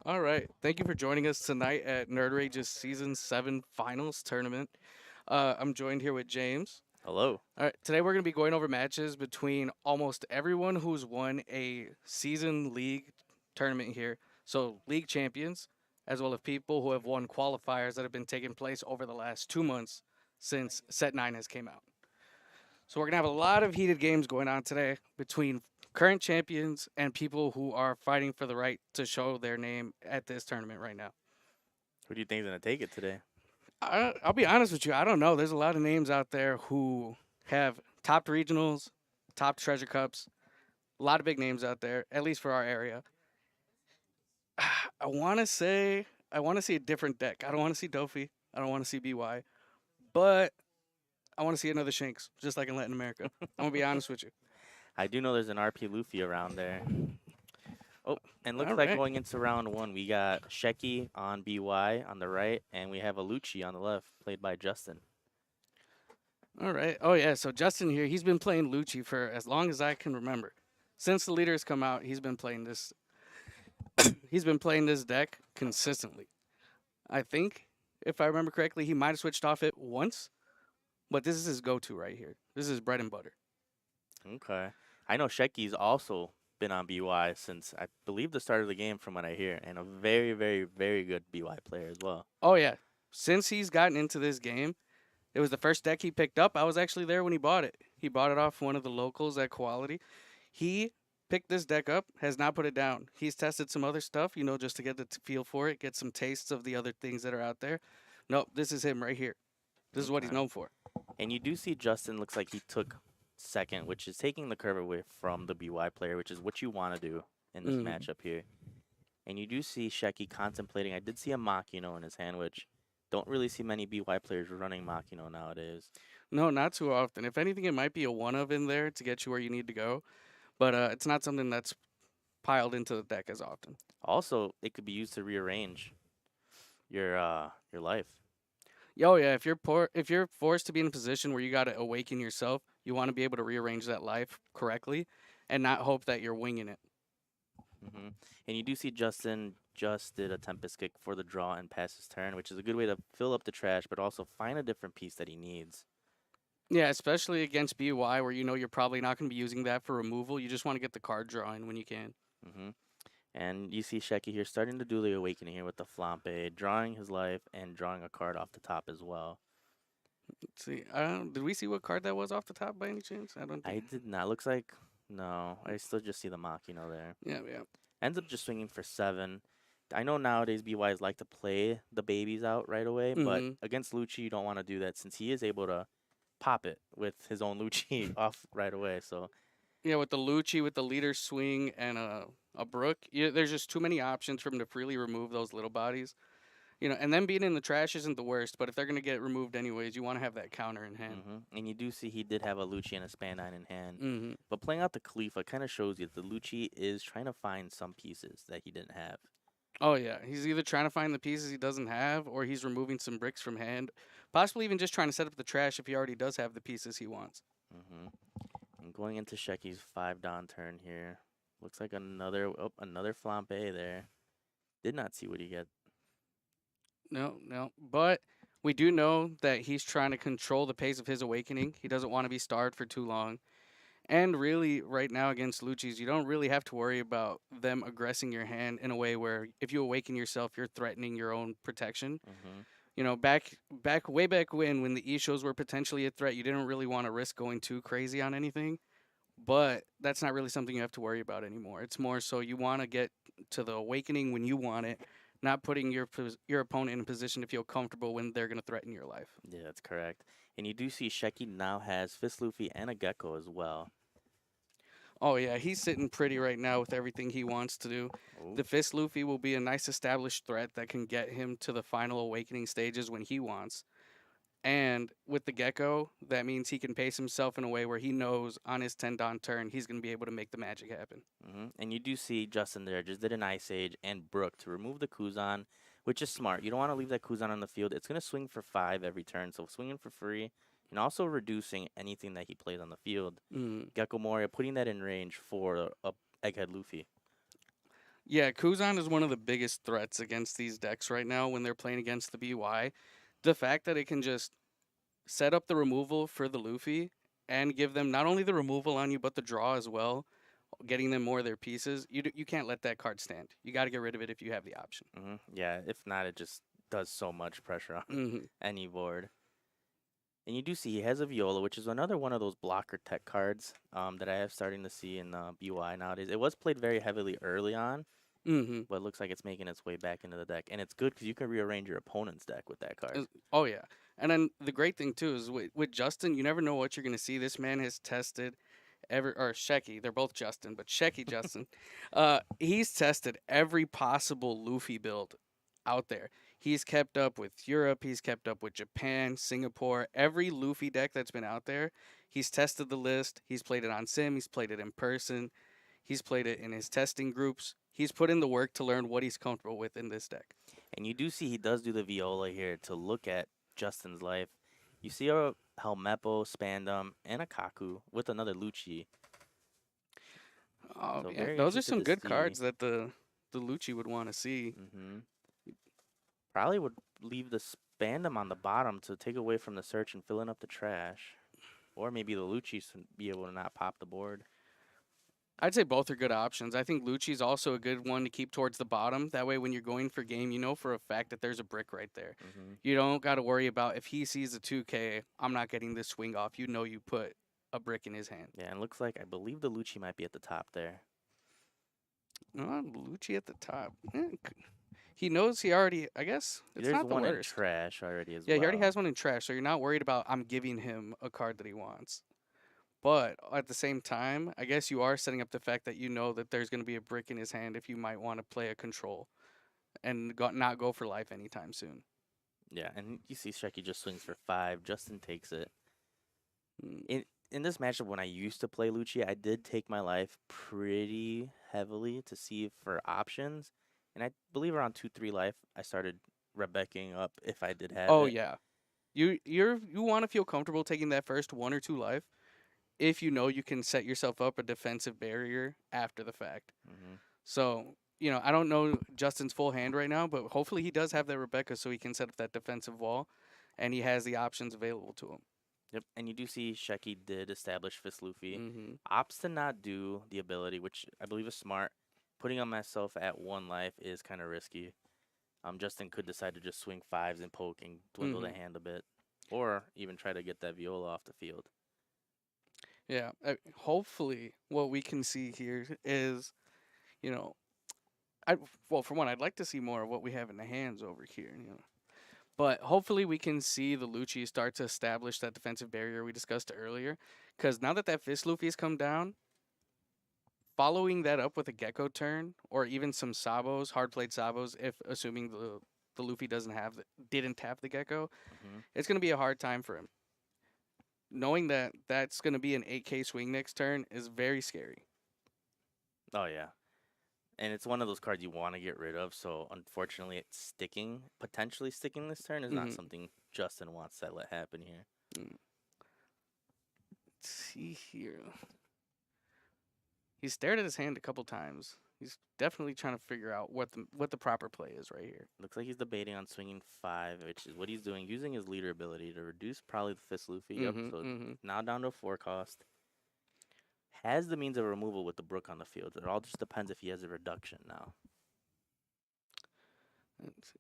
All right. Thank you for joining us tonight at Nerd Rage's Season 7 Finals Tournament. I'm joined here with James. Hello. All right. Today we're going to be going over matches between almost everyone who's won a season league tournament here. So, league champions, as well as people who have won qualifiers that have been taking place over the last 2 months since Set 9 has came out. So we're gonna have a lot of heated games going on today between current champions and people who are fighting for the right to show their name at this tournament right now. Who do you think is gonna take it today? I'll be honest with you, I don't know. There's a lot of names out there who have topped regionals, top treasure cups, a lot of big names out there, at least for our area. I want to see a different deck. I don't want to see Dofi. I don't want to see BY, but I want to see another Shanks, just like in Latin America. I'm gonna be honest with you. I do know there's an RP Luffy around there. Oh, and looks All like right. going into round one, we got Sheki on BY on the right, and we have Alucci on the left, played by Justin. All right. Oh yeah. So Justin here, he's been playing Lucci for as long as I can remember. Since the leaders come out, he's been playing this. He's been playing this deck consistently. I think, if I remember correctly, he might have switched off it once, but this is his go-to right here. This is bread and butter. Okay. I know Sheki's also been on BY since I believe the start of the game, from what I hear, and a very, very, very good BY player as well. Oh yeah. Since he's gotten into this game, it was the first deck he picked up. I was actually there when he bought it. He bought it off one of the locals at Quality. He picked this deck up, has not put it down. He's tested some other stuff, just to get the feel for it, get some tastes of the other things that are out there. Nope, this is him right here. This is what he's Okay. known for. And you do see Justin looks like he took second, which is taking the curve away from the BY player, which is what you want to do in this Mm. matchup here. And you do see Sheki contemplating. I did see a Makino in his hand, which don't really see many BY players running Makino nowadays. No, not too often. If anything, it might be a one of in there to get you where you need to go, but it's not something that's piled into the deck as often. Also, it could be used to rearrange your life. Yo, yeah, if you're forced to be in a position where you got to awaken yourself, you want to be able to rearrange that life correctly and not hope that you're winging it. hmm And you do see Justin just did a Tempest kick for the draw and pass his turn, which is a good way to fill up the trash, but also find a different piece that he needs. Yeah, especially against BY where you know you're probably not going to be using that for removal. You just want to get the card drawing when you can. hmm And you see Sheki here starting to do the awakening here with the Flampe, drawing his life and drawing a card off the top as well. Let's see, did we see what card that was off the top by any chance? I don't I think. did not. Looks like no. I still just see the Machino there. Yeah, yeah. Ends up just swinging for 7. I know nowadays BYs like to play the babies out right away, but Mm-hmm. against Lucci you don't want to do that since he is able to pop it with his own Lucci off right away. So Yeah, with the Lucci, with the leader swing, and a Brook, there's just too many options for him to freely remove those little bodies. And them being in the trash isn't the worst, but if they're gonna get removed anyways, you want to have that counter in hand. and you do see he did have a Lucci and a Span 9 in hand. Mm-hmm. But playing out the Khalifa kind of shows you that the Lucci is trying to find some pieces that he didn't have. Oh yeah, he's either trying to find the pieces he doesn't have, or he's removing some bricks from hand, possibly even just trying to set up the trash if he already does have the pieces he wants. hmm And going into Sheki's 5 down turn here. Looks like another Flampe there. Did not see what he get. No, no, but we do know that he's trying to control the pace of his awakening. He doesn't want to be starved for too long. And really, right now against Lucci's, you don't really have to worry about them aggressing your hand in a way where if you awaken yourself, you're threatening your own protection. hmm Way back when the E shows were potentially a threat, you didn't really want to risk going too crazy on anything. But that's not really something you have to worry about anymore. It's more so you want to get to the awakening when you want it, not putting your opponent in a position to feel comfortable when they're going to threaten your life. Yeah, that's correct. And you do see Sheki now has Fist Luffy and a Gecko as well. Oh yeah, he's sitting pretty right now with everything he wants to do. Oh, The Fist Luffy will be a nice established threat that can get him to the final awakening stages when he wants. And with the Gecko, that means he can pace himself in a way where he knows on his 10 Don turn he's going to be able to make the magic happen. And you do see Justin there just did an Ice Age and Brook to remove the Kuzan, which is smart. You don't want to leave that Kuzan on the field. It's going to swing for 5 every turn, so swinging for free and also reducing anything that he plays on the field. Mm. Gecko Moria putting that in range for a Egghead Luffy. Yeah, Kuzan is one of the biggest threats against these decks right now when they're playing against the BY. The fact that it can just set up the removal for the Luffy and give them not only the removal on you but the draw as well, getting them more of their pieces. You can't let that card stand. You got to get rid of it if you have the option. Yeah, if not, it just does so much pressure on Hmm. any board. And you do see he has a Viola, which is another one of those blocker tech cards that I have starting to see in BY nowadays. It was played very heavily early on, Hmm. but it looks like it's making its way back into the deck. And it's good because you can rearrange your opponent's deck with that card. Oh yeah, and then the great thing too is with Justin, you never know what you're gonna see. This man has tested or Shecky, they're both Justin, but Shecky Justin, he's tested every possible Luffy build out there. He's kept up with Europe, he's kept up with Japan, Singapore, every Luffy deck that's been out there. He's tested the list. He's played it on sim. He's played it in person. He's played it in his testing groups. He's put in the work to learn what he's comfortable with in this deck. And you do see he does do the Viola here to look at Justin's life. You see a Helmeppo, Spandam, and a Kaku with another Lucci. Oh So yeah, very those are interested some to good see. cards that the Lucci would want to see. Probably would leave the Spandam on the bottom to take away from the search and filling up the trash. Or maybe the Lucci to be able to not pop the board. I'd say both are good options. I think Lucci's also a good one to keep towards the bottom. That way, when you're going for game, you know for a fact that there's a brick right there. hmm You don't got to worry about if he sees a 2K, I'm not getting this swing off. You know you put a brick in his hand. Yeah, and looks like I believe the Lucci might be at the top there. Lucci at the top. He knows he already, I guess, it's There's not the one in worst. trash already as Yeah, he already well. has one in trash, so you're not worried about I'm giving him a card that he wants. But at the same time, I guess you are setting up the fact that you know that there's going to be a brick in his hand if you might want to play a control and not go for life anytime soon. Yeah, and you see Shecky just swings for 5. Justin takes it. Mm. In this matchup, when I used to play Lucci, I did take my life pretty heavily to see for options. And I believe around 2, 3 life, I started Rebeccaing up if I did have Oh it. yeah, you want to feel comfortable taking that first 1 or 2 life if you know you can set yourself up a defensive barrier after the fact. hmm So I don't know Justin's full hand right now, but hopefully he does have that Rebecca so he can set up that defensive wall, and he has the options available to him. Yep, and you do see Shecky did establish Fist Luffy. Hmm. Opts to not do the ability, which I believe is smart. Putting on myself at 1 life is kind of risky. Justin could decide to just swing 5s and poke and dwindle the Hmm. hand a bit, or even try to get that Viola off the field. Yeah. Hopefully, what we can see here is, you know, I well, for one, I'd like to see more of what we have in the hands over here. But hopefully, we can see the Lucci start to establish that defensive barrier we discussed earlier. Because now that Fist Luffy's come down, following that up with a Gecko turn or even some Sabos, hard played Sabos, if assuming the Luffy didn't have the Gecko, hmm it's gonna be a hard time for him. Knowing that that's gonna be an 8K swing next turn is very scary. Oh yeah, and it's one of those cards you want to get rid of. So unfortunately, it's potentially sticking this turn is not Hmm. something Justin wants to let happen here. Let's see here. He's stared at his hand a couple times. He's definitely trying to figure out what the proper play is right here. Looks like he's debating on swinging 5, which is what he's doing, using his leader ability to reduce probably the Fist Luffy. Yep, Hmm. so Hmm. now down to a 4 cost. Has the means of removal with the Brook on the field. It all just depends if he has a reduction now. Let's see.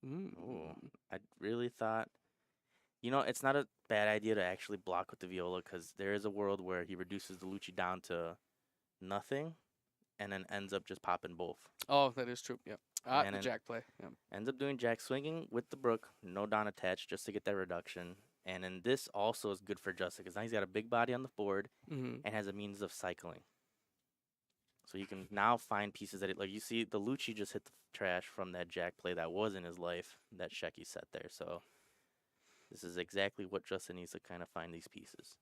Mm. Oh, I really thought, it's not a bad idea to actually block with the Viola because there is a world where he reduces the Lucci down to nothing and then ends up just popping both. Oh, that is true. Yeah. And The then jack play. Yeah. ends up doing Jack swinging with the Brook, no Don attached, just to get that reduction. And then this also is good for Justin because now he's got a big body on the board Hmm. and has a means of cycling. So you can now find pieces that like you see the Lucci just hit the trash from that Jack play that was in his life that Shecky set there. So this is exactly what Justin needs to kind of find these pieces.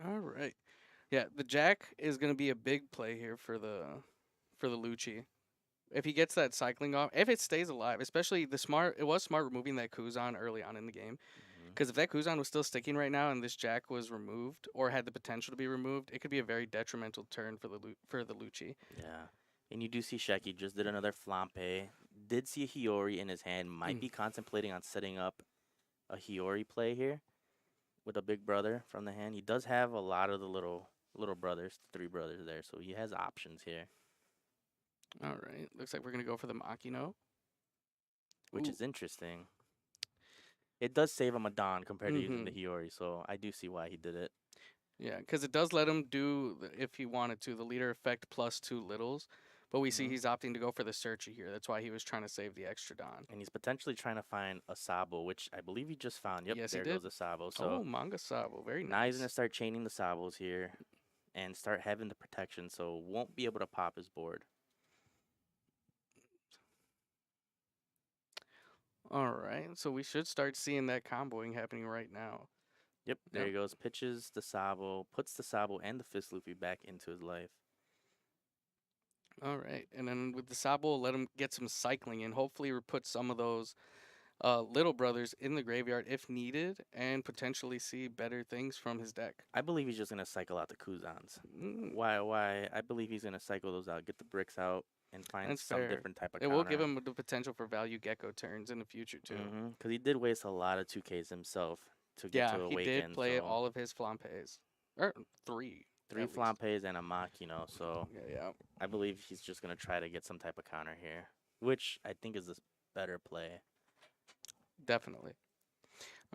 All right. Yeah, the jack is going to be a big play here for the Lucci. If he gets that cycling off, if it stays alive, especially it was smart removing that Kuzan early on in the game Because if that Kuzan was still sticking right now and this Jack was removed or had the potential to be removed, it could be a very detrimental turn for the Lucci. Yeah. And you do see Sheki just did another flampe. Did see a Hiyori in his hand. Might Mm. be contemplating on setting up a Hiyori play here with a big brother from the hand. He does have a lot of the little brothers, three brothers there, so he has options here, All right, looks like we're gonna go for the Makino. which Ooh. is interesting. It does save him a Don compared to using the Mm-hmm. Hiyori, so I do see why he did it. Yeah, because it does let him do, if he wanted to, the leader effect plus 2 littles. But we see Hmm. he's opting to go for the Searchy here. That's why he was trying to save the extra Don. And he's potentially trying to find a Sabo, which I believe he just found. Yep, Yes, he there did. goes the Sabo. So Oh, Manga Sabo. Very now he's gonna nice. start chaining the Sabos here and start having the protection, so won't be able to pop his board. All right, so we should start seeing that comboing happening right now. Yep, there Yep. he goes. Pitches the Sabo, puts the Sabo and the Fist Luffy back into his life. All right, and then with the Sabo, let him get some cycling and hopefully put some of those little brothers in the graveyard if needed and potentially see better things from his deck. I believe he's just gonna cycle out the Kuzans. Mm, Why? I believe he's gonna cycle those out, get the bricks out, and find that's some fair. different type of It will give counter. him the potential for value gecko turns in the future too. Because he did waste a lot of 2Ks himself to get Yeah, to he did Awaken. play So all of his flampes, or 3 three at least. Flampes and a Machino. So Yeah, yeah, I believe he's just gonna try to get some type of counter here, which I think is the better play. definitely.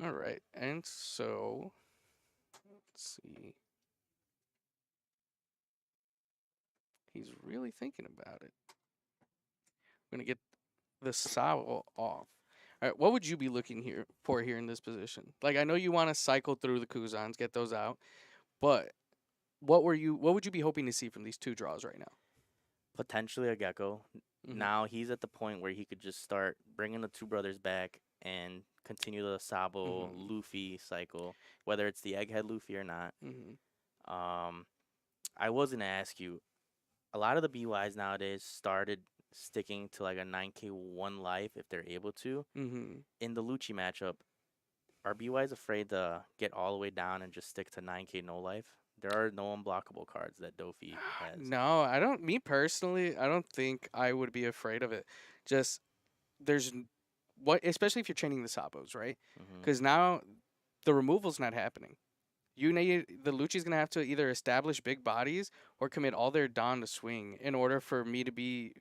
All right, and so let's see. He's really thinking about it. I'm gonna get the Sao off. All right, what would you be looking here in this position? Like, I know you want to cycle through the Kuzans, get those out, but what would you be hoping to see from these 2 draws right now? Potentially a Gecko. Mm-hmm. Now he's at the point where he could just start bringing the two brothers back and continue the Sabo Mm-hmm. Luffy cycle, whether it's the Egghead Luffy or not. Mm-hmm. Um, I was gonna ask you, a lot of the BYs nowadays started sticking to like a 9K one life if they're able to. Mm-hmm. In the Lucci matchup, are BYs afraid to get all the way down and just stick to 9K no life? There are no unblockable cards that Dofi has. No, I don't. Me personally, I don't think I would be afraid of it. Just there's what, especially if you're training the Sabos, right? Hmm. Because now the removal's not happening. You need the Lucci's gonna have to either establish big bodies or commit all their Dawn to swing in order for me to be,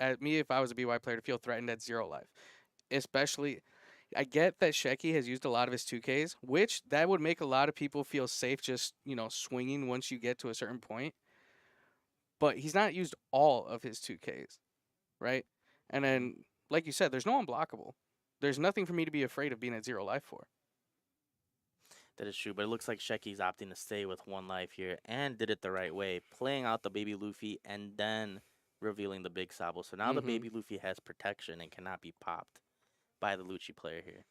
at me if I was a BY player to feel threatened at 0 life. Especially, I get that Sheki has used a lot of his 2Ks, which that would make a lot of people feel safe just swinging once you get to a certain point. But he's not used all of his 2Ks, right? And Hmm. then, like you said, there's no unblockable. There's nothing for me to be afraid of being at 0 life for. That is true, but it looks like Sheki's opting to stay with one life here and did it the right way, playing out the baby Luffy and then revealing the big Sabo. So now the Mm-hmm. baby Luffy has protection and cannot be popped by the Lucci player here.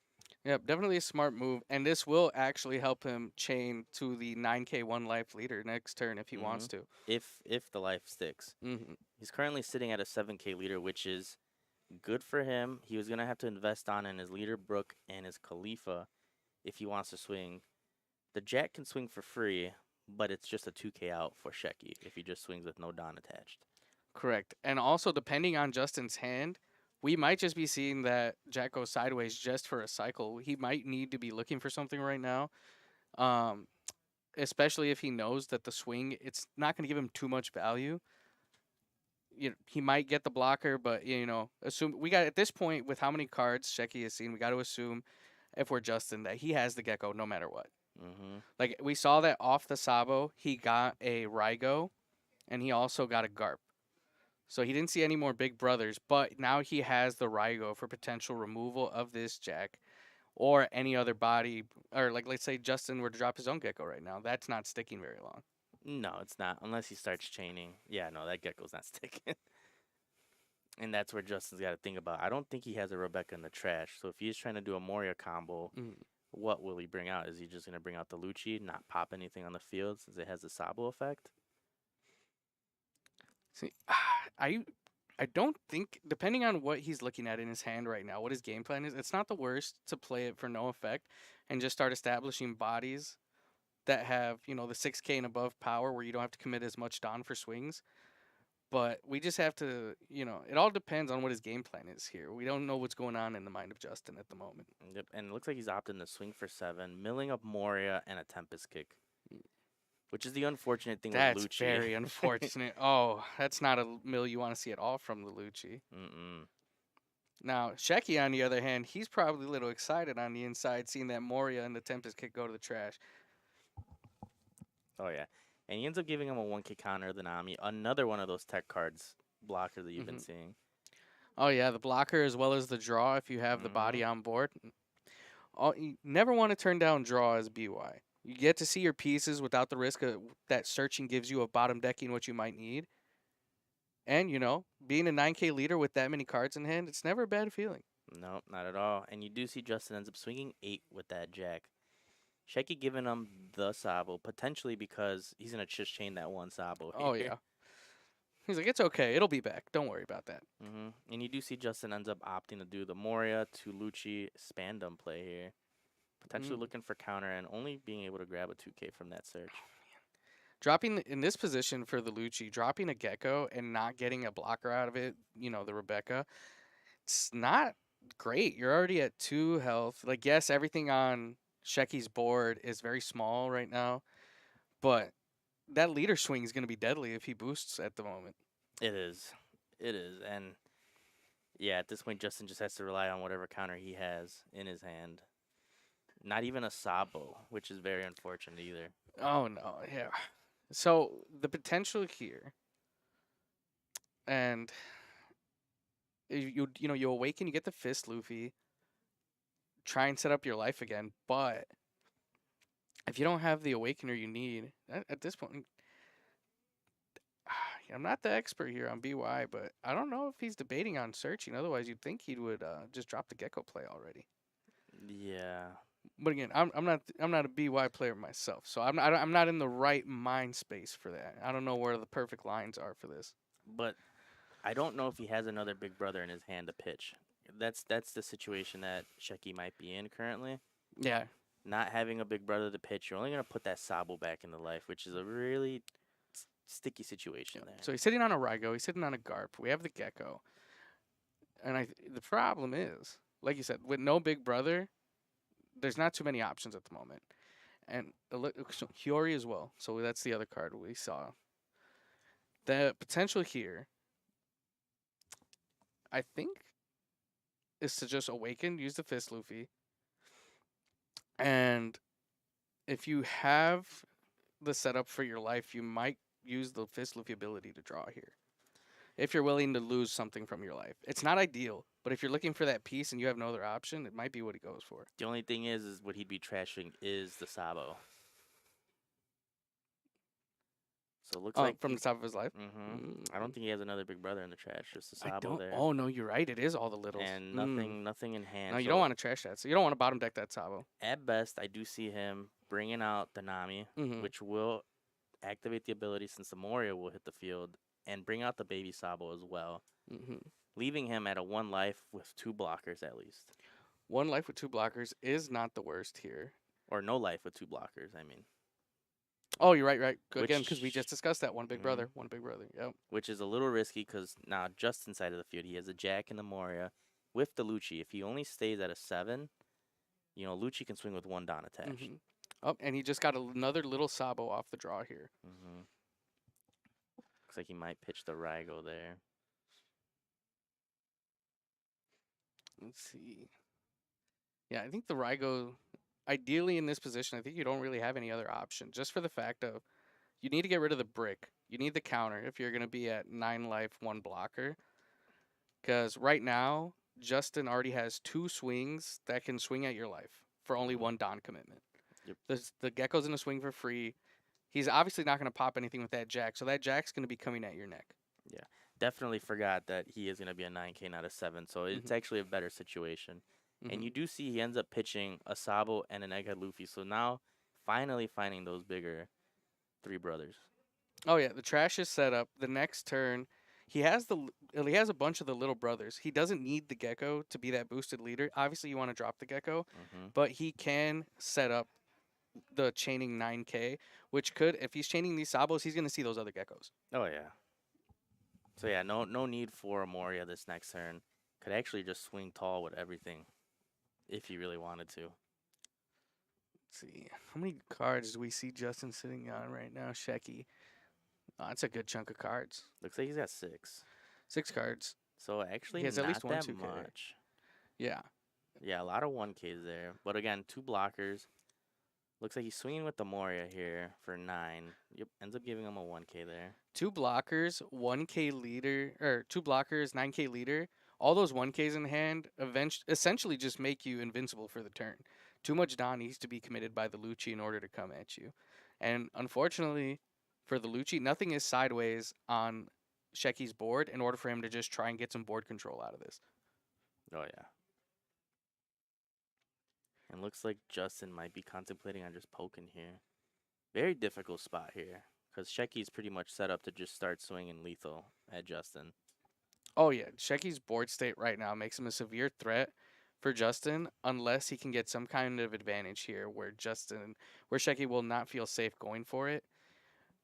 Yep, definitely a smart move, and this will actually help him chain to the 9K 1 life leader next turn if he Hmm. wants to. If the life sticks. Mm-hmm. He's currently sitting at a 7K leader, which is good for him. He was going to have to invest on in his leader Brook and his Khalifa if he wants to swing. The Jack can swing for free, but it's just a 2K out for Sheki if he just swings with no Don attached. Correct. And also, depending on Justin's hand, we might just be seeing that Jack goes sideways just for a cycle. He might need to be looking for something right now, um, especially if he knows that the swing, it's not going to give him too much value. He might get the blocker, but assume we got at this point with how many cards Sheki has seen, we got to assume if we're Justin that he has the gecko no matter what. Hmm. Like we saw that off the Sabo, he got a Rygo, and he also got a Garp. So he didn't see any more big brothers, but now he has the Rygo for potential removal of this Jack or any other body. Or like let's say Justin were to drop his own gecko right now, that's not sticking very long. No, it's not. Unless he starts chaining. Yeah, no, that gecko's not sticking. And that's where Justin's got to think about. I don't think he has a Rebecca in the trash. So if he's trying to do a Moria combo, Mm. what will he bring out? Is he just going to bring out the Lucci, not pop anything on the field since it has the Sabo effect? See, I I don't think, depending on what he's looking at in his hand right now, what his game plan is, it's not the worst to play it for no effect and just start establishing bodies that have, the 6K and above power where you don't have to commit as much Don for swings. But we just have to, it all depends on what his game plan is here. We don't know what's going on in the mind of Justin at the moment. Yep, and it looks like he's opting to swing for 7, milling up Moria and a Tempest kick, which is the unfortunate thing with That's Lucci. very unfortunate. Oh, that's not a mill you want to see at all from the Lucci. Mm-mm. Now, Shecky, on the other hand, he's probably a little excited on the inside seeing that Moria and the Tempest kick go to the trash. Oh yeah, and he ends up giving him a 1K counter the Nami, another one of those tech cards blocker that you've been Hmm. seeing. Oh, yeah, the blocker as well as the draw if you have the Mm-hmm. body on board. You never want to turn down draw as BY. You get to see your pieces without the risk of that searching gives you of bottom decking what you might need. And, being a 9K leader with that many cards in hand, it's never a bad feeling. No, not at all. And you do see Justin ends up swinging 8 with that jack. Shecky giving him the Sabo, potentially because he's going to just chain that one Sabo Oh, here. yeah. He's like, it's okay. It'll be back. Don't worry about that. And you do see Justin ends up opting to do the Moria to Lucci Spandum play here. Potentially Mm. looking for counter and only being able to grab a 2K from that search. Dropping in this position for the Lucci, dropping a Gecko and not getting a blocker out of it, the Rebecca, it's not great. You're already at 2 health. Like, yes, everything on Shecky's board is very small right now, but that leader swing is going to be deadly if he boosts at the moment. It is. It is. And yeah, at this point, Justin just has to rely on whatever counter he has in his hand. Not even a Sabo, which is very unfortunate either. Oh, no. Yeah. So the potential here, and you awaken, you get the fist, Luffy, try and set up your life again, but if you don't have the awakener you need at this point, I'm not the expert here on BY, but I don't know if he's debating on searching. Otherwise, you'd think he would just drop the Gecko play already. Yeah. But again, I'm not a BY player myself, so I'm not in the right mind space for that. I don't know where the perfect lines are for this. But I don't know if he has another big brother in his hand to pitch. That's the situation that Shecky might be in currently. Yeah. Not having a big brother to pitch, you're only gonna put that Sabo back into life, which is a really sticky situation there. So he's sitting on a Rygo. He's sitting on a Garp. We have the Gecko, and the problem is, like you said, with no big brother, there's not too many options at the moment, and Hiyori as well. So that's the other card we saw. The potential here, I think, is to just awaken, use the Fist Luffy, and if you have the setup for your life, you might use the Fist Luffy ability to draw here. If you're willing to lose something from your life, it's not ideal, but if you're looking for that piece and you have no other option, it might be what he goes for. The only thing is what he'd be trashing is the Sabo. So it looks like From the top of his life. I don't think he has another big brother in the trash. Just the Sabo there. Oh no, you're right. It is all the littles. And nothing in hand. No, you so don't want to trash that. So you don't want to bottom deck that Sabo. At best, I do see him bringing out the Nami, which will activate the ability since the Moria will hit the field, and bring out the baby Sabo as well, leaving him at a 1 life with 2 blockers at least. 1 life with 2 blockers is not the worst here. Or no life with 2 blockers, I mean. Oh, you're right. Again, because we just discussed that one big brother. Yep. Which is a little risky because now just inside of the field, he has a Jack and the Moria with the Lucci. If he only stays at a 7, Lucci can swing with 1 Don attached. Oh, and he just got another little Sabo off the draw here. Looks like he might pitch the Rygo there. Let's see. Yeah, I think the Rygo, ideally in this position, I think you don't really have any other option. Just for the fact of, you need to get rid of the brick. You need the counter if you're going to be at 9 life, 1 blocker. Because right now, Justin already has 2 swings that can swing at your life for only 1 Don commitment. Yep. The Gecko's in a swing for free. He's obviously not going to pop anything with that Jack, so that Jack's going to be coming at your neck. Yeah, definitely forgot that he is going to be a 9K, not a 7, so it's actually a better situation. And you do see he ends up pitching a Sabo and an Egghead Luffy, so now finally finding those bigger 3 brothers. Oh, yeah, the trash is set up. The next turn, he has a bunch of the little brothers. He doesn't need the gecko to be that boosted leader. Obviously, you want to drop the gecko, Hmm. but he can set up the chaining 9K, which could, if he's chaining these sabos, he's gonna see those other geckos. Oh yeah. So yeah, no need for a Moria this next turn. Could actually just swing tall with everything if he really wanted to. Let's see how many cards do we see Justin sitting on right now. Shecky, oh, that's a good chunk of cards. Looks like he's got 6. 6 cards. So actually He has at not least one that 2K. much. Yeah. Yeah, a lot of 1Ks there. But again, 2 blockers. Looks like he's swinging with the Moria here for 9. Yep, ends up giving him a 1K there. 2 blockers, 1K leader, or 2 blockers, 9K leader. All those 1Ks in hand essentially just make you invincible for the turn. Too much Don needs to be committed by the Lucci in order to come at you. And unfortunately for the Lucci, nothing is sideways on Shecky's board in order for him to just try and get some board control out of this. Oh yeah. And looks like Justin might be contemplating on just poking here. Very difficult spot here. Because Shecky's pretty much set up to just start swinging lethal at Justin. Oh yeah, Shecky's board state right now makes him a severe threat for Justin unless he can get some kind of advantage here where Shecky will not feel safe going for it.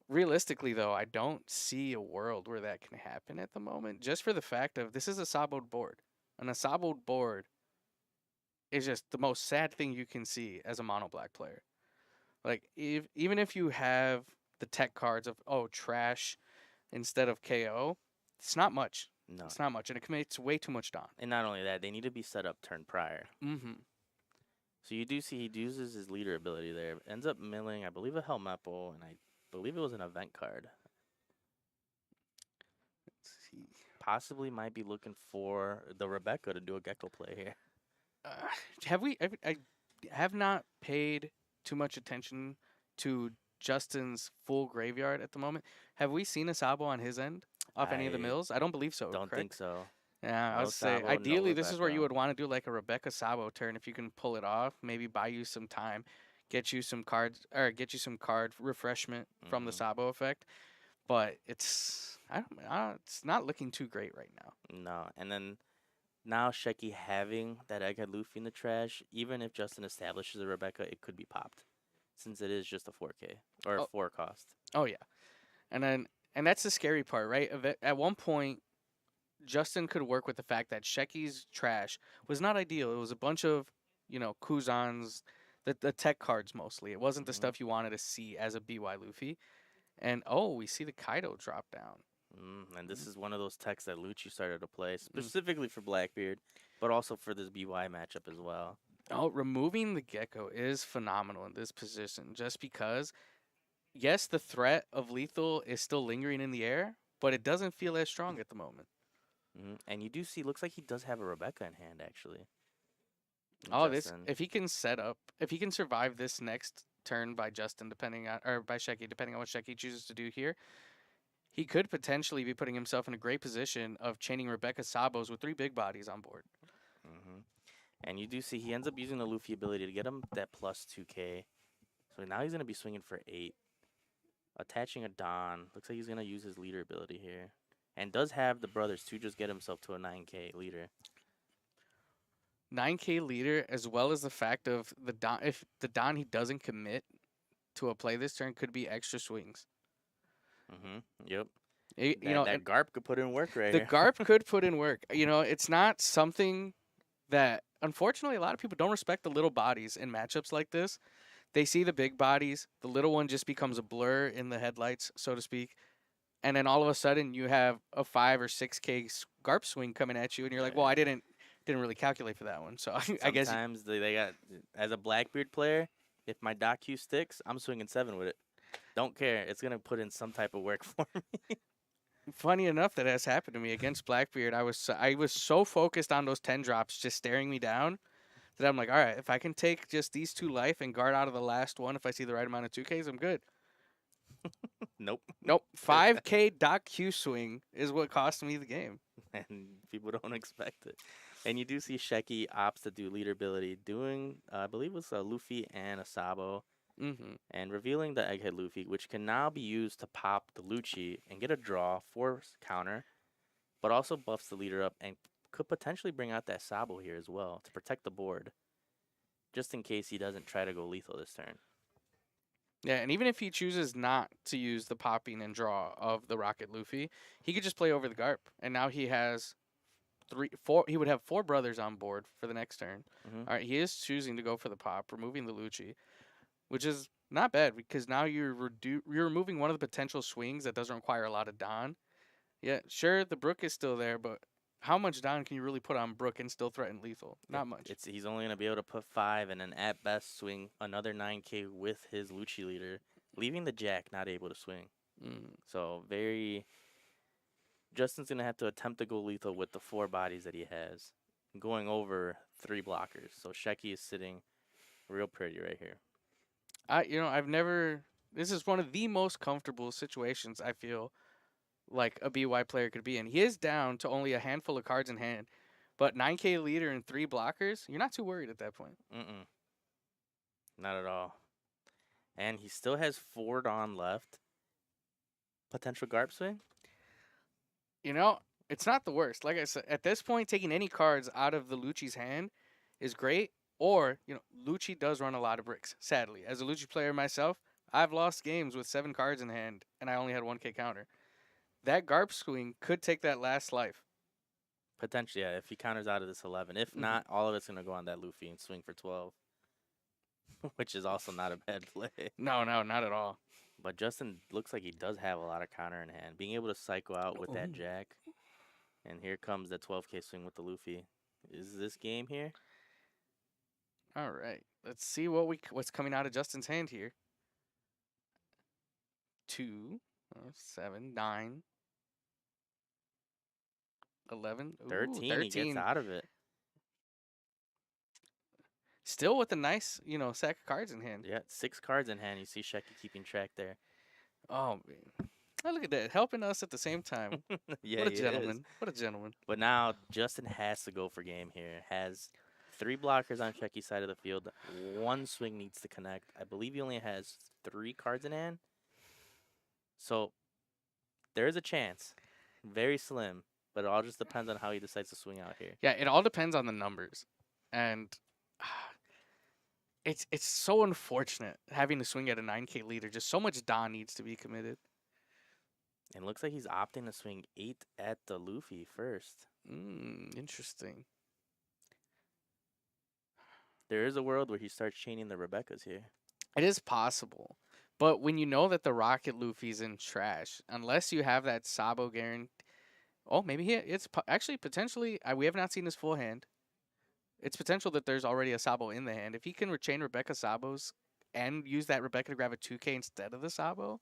Realistically though, I don't see a world where that can happen at the moment just for the fact of this is a saboed board. And a saboed board is just the most sad thing you can see as a mono black player. Like even if you have the tech cards of trash instead of KO, it's not much. No. It's not much, and it commits way too much Don. And not only that, they need to be set up turn prior. Mm-hmm. So you do see he uses his leader ability there. Ends up milling, I believe, a Helmeppo, and I believe it was an event card. Let's see. Possibly might be looking for the Rebecca to do a Gecko play here. Uh, have we? I have not paid too much attention to Justin's full graveyard at the moment. Have we seen a Sabo on his end off any of the I mills? I don't believe so. don't think Correct? so. Yeah, I No would say Sabo, no ideally this is where you Rebecca. would want to do like a Rebecca Sabo turn if you can pull it off. Maybe buy you some time, get you some cards or get you some card refreshment from the Hmm. Sabo effect. But it's not looking too great right now. No. And then now Shecky having that Egghead Luffy in the trash, even if Justin establishes a Rebecca, it could be popped. Since it is just a 4K or a Oh, 4 cost. oh yeah, and that's the scary part, right? At one point, Justin could work with the fact that Shecky's trash was not ideal. It was a bunch of Kuzans, the tech cards mostly. It wasn't the Hmm. stuff you wanted to see as a BY Luffy. And we see the Kaido drop down. And this is one of those techs that Lucci started to play Mm. specifically for Blackbeard, but also for this BY matchup as well. Oh, removing the Gecko is phenomenal in this position just because, yes, the threat of lethal is still lingering in the air, but it doesn't feel as strong at the moment. And you do see, looks like he does have a Rebecca in hand, actually. Oh, Justin. if he can if he can survive this next turn by Justin, or by Shecky, depending on what Shecky chooses to do here, he could potentially be putting himself in a great position of chaining Rebecca Sabos with 3 big bodies on board. hmm And you do see he ends up using the Luffy ability to get him that plus 2K. So now he's going to be swinging for 8. Attaching a Don. Looks like he's going to use his leader ability here. And does have the brothers to just get himself to a 9K leader. 9K leader, as well as the fact of the Don, if the Don he doesn't commit to a play this turn, could be extra swings. Yep. And That Garp could put in work right the here. Garp could put in work. It's not something that, unfortunately, a lot of people don't respect the little bodies in matchups like this. They see the big bodies, the little one just becomes a blur in the headlights, so to speak. And then all of a sudden you have a 5 or 6K Garp swing coming at you, and you're like, well, I didn't really calculate for that one. So I guess Sometimes they got, as a Blackbeard player, if my Doc Q sticks, I'm swinging 7 with it. Don't care. It's going to put in some type of work for me. funny enough that has happened to me against Blackbeard. I was so focused on those 10 drops just staring me down that I'm like, all right, if I can take just these 2 life and guard out of the last one, if I see the right amount of 2Ks, I'm good. Nope. Nope, 5K Doc Q swing is what cost me the game. And people don't expect it. And you do see Shecky opts to do leader ability, doing, I believe it was a Luffy and a Sabo, Mm-hmm. and revealing the Egghead Luffy, which can now be used to pop the Lucci and get a draw, force counter. but also buffs the leader up and could potentially bring out that Sabo here as well to protect the board, just in case he doesn't try to go lethal this turn. Yeah, and even if he chooses not to use the popping and draw of the Rocket Luffy, he could just play over the Garp, and now he has 4. He would have 4 brothers on board for the next turn. Hmm. All right, he is choosing to go for the pop, removing the Lucci, which is not bad because now you're removing one of the potential swings that doesn't require a lot of Don. Yeah, sure, the Brook is still there, but how much Don can you really put on Brook and still threaten lethal? Yep, Not much. he's only gonna be able to put 5 and then at best swing another 9K with his Lucci leader, leaving the Jack not able to swing. Mm. So Justin's gonna have to attempt to go lethal with the 4 bodies that he has, going over 3 blockers. So Sheki is sitting real pretty right here. I've never. This is one of the most comfortable situations I feel like a BY player could be in. He is down to only a handful of cards in hand, but 9K leader and 3 blockers, you're not too worried at that point. Mm-mm, not at all. And he still has 4 Dawn left. Potential Garp swing? You know, it's not the worst. Like I said, at this point, taking any cards out of the Lucci's hand is great. Or, Lucci does run a lot of bricks, sadly. As a Lucci player myself, I've lost games with 7 cards in hand, and I only had 1K counter. That Garp swing could take that last life. Potentially, yeah, if he counters out of this 11. If not, all of it's going to go on that Luffy and swing for 12. Which is also not a bad play. No, not at all. But Justin looks like he does have a lot of counter in hand. Being able to cycle out with that Jack. And here comes the 12K swing with the Luffy. Is this game here? All right. Let's see what's coming out of Justin's hand here. 2, 7, 9, 11, 13. 13. He gets out of it. Still with a nice, sack of cards in hand. Yeah, 6 cards in hand. You see Sheki keeping track there. Oh, man. Oh, look at that. Helping us at the same time. Yeah, What a gentleman. What a gentleman. But now Justin has to go for game here. Has 3 blockers on Sheki's side of the field. 1 swing needs to connect. I believe he only has 3 cards in hand. So there is a chance. Very slim. But it all just depends on how he decides to swing out here. Yeah, it all depends on the numbers. And it's so unfortunate having to swing at a 9K leader. Just so much Don needs to be committed. And it looks like he's opting to swing 8 at the Luffy first. Interesting. There is a world where he starts chaining the Rebeccas here. It is possible. But when you know that the Rocket Luffy's in trash, unless you have that Sabo guarantee. Oh, maybe it's actually potentially. We have not seen his full hand. It's potential that there's already a Sabo in the hand. If he can rechain Rebecca Sabos and use that Rebecca to grab a 2K instead of the Sabo,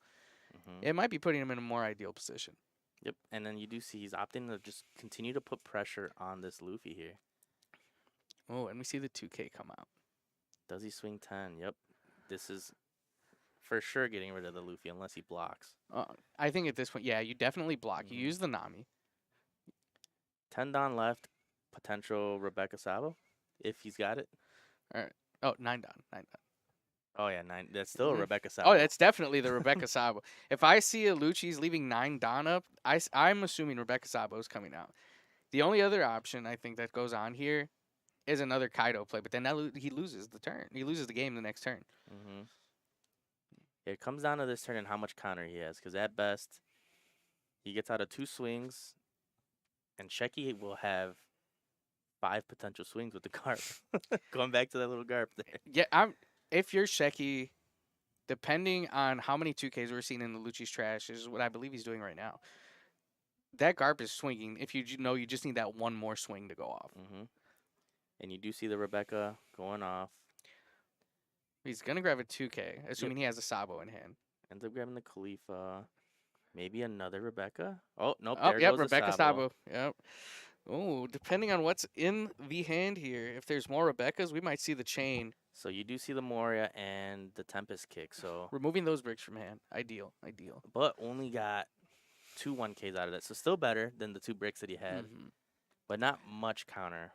it might be putting him in a more ideal position. Yep, and then you do see he's opting to just continue to put pressure on this Luffy here. Oh, and we see the 2K come out. Does he swing 10? Yep. This is for sure getting rid of the Luffy unless he blocks. I think at this point, yeah, you definitely block. You use the Nami. 10 Don left. Potential Rebecca Sabo, if he's got it. All right. Oh, 9 Don. 9 Don. Oh, yeah, 9. That's still a Rebecca Sabo. Oh, that's definitely the Rebecca Sabo. If I see a Lucci's leaving 9 Don up, I'm assuming Rebecca Sabo is coming out. The only other option I think that goes on here is another Kaido play, but then he loses the turn. He loses the game the next turn. It comes down to this turn and how much counter he has, because at best, he gets out of 2 swings, and Sheki will have 5 potential swings with the Garp. Going back to that little Garp there. Yeah, if you're Sheki, depending on how many 2Ks we're seeing in the Lucci's trash, is what I believe he's doing right now. That Garp is swinging. If you know, you just need that one more swing to go off. And you do see the Rebecca going off. He's going to grab a 2K, assuming he has a Sabo in hand. Ends up grabbing the Khalifa. Maybe another Rebecca. Oh, nope. Oh, there yep, goes Rebecca the Sabo. Yep. Oh, depending on what's in the hand here, if there's more Rebeccas, we might see the chain. So you do see the Moria and the Tempest kick. So removing those bricks from hand, ideal. But only got 2 1Ks out of that. So still better than the 2 bricks that he had. But not much counter.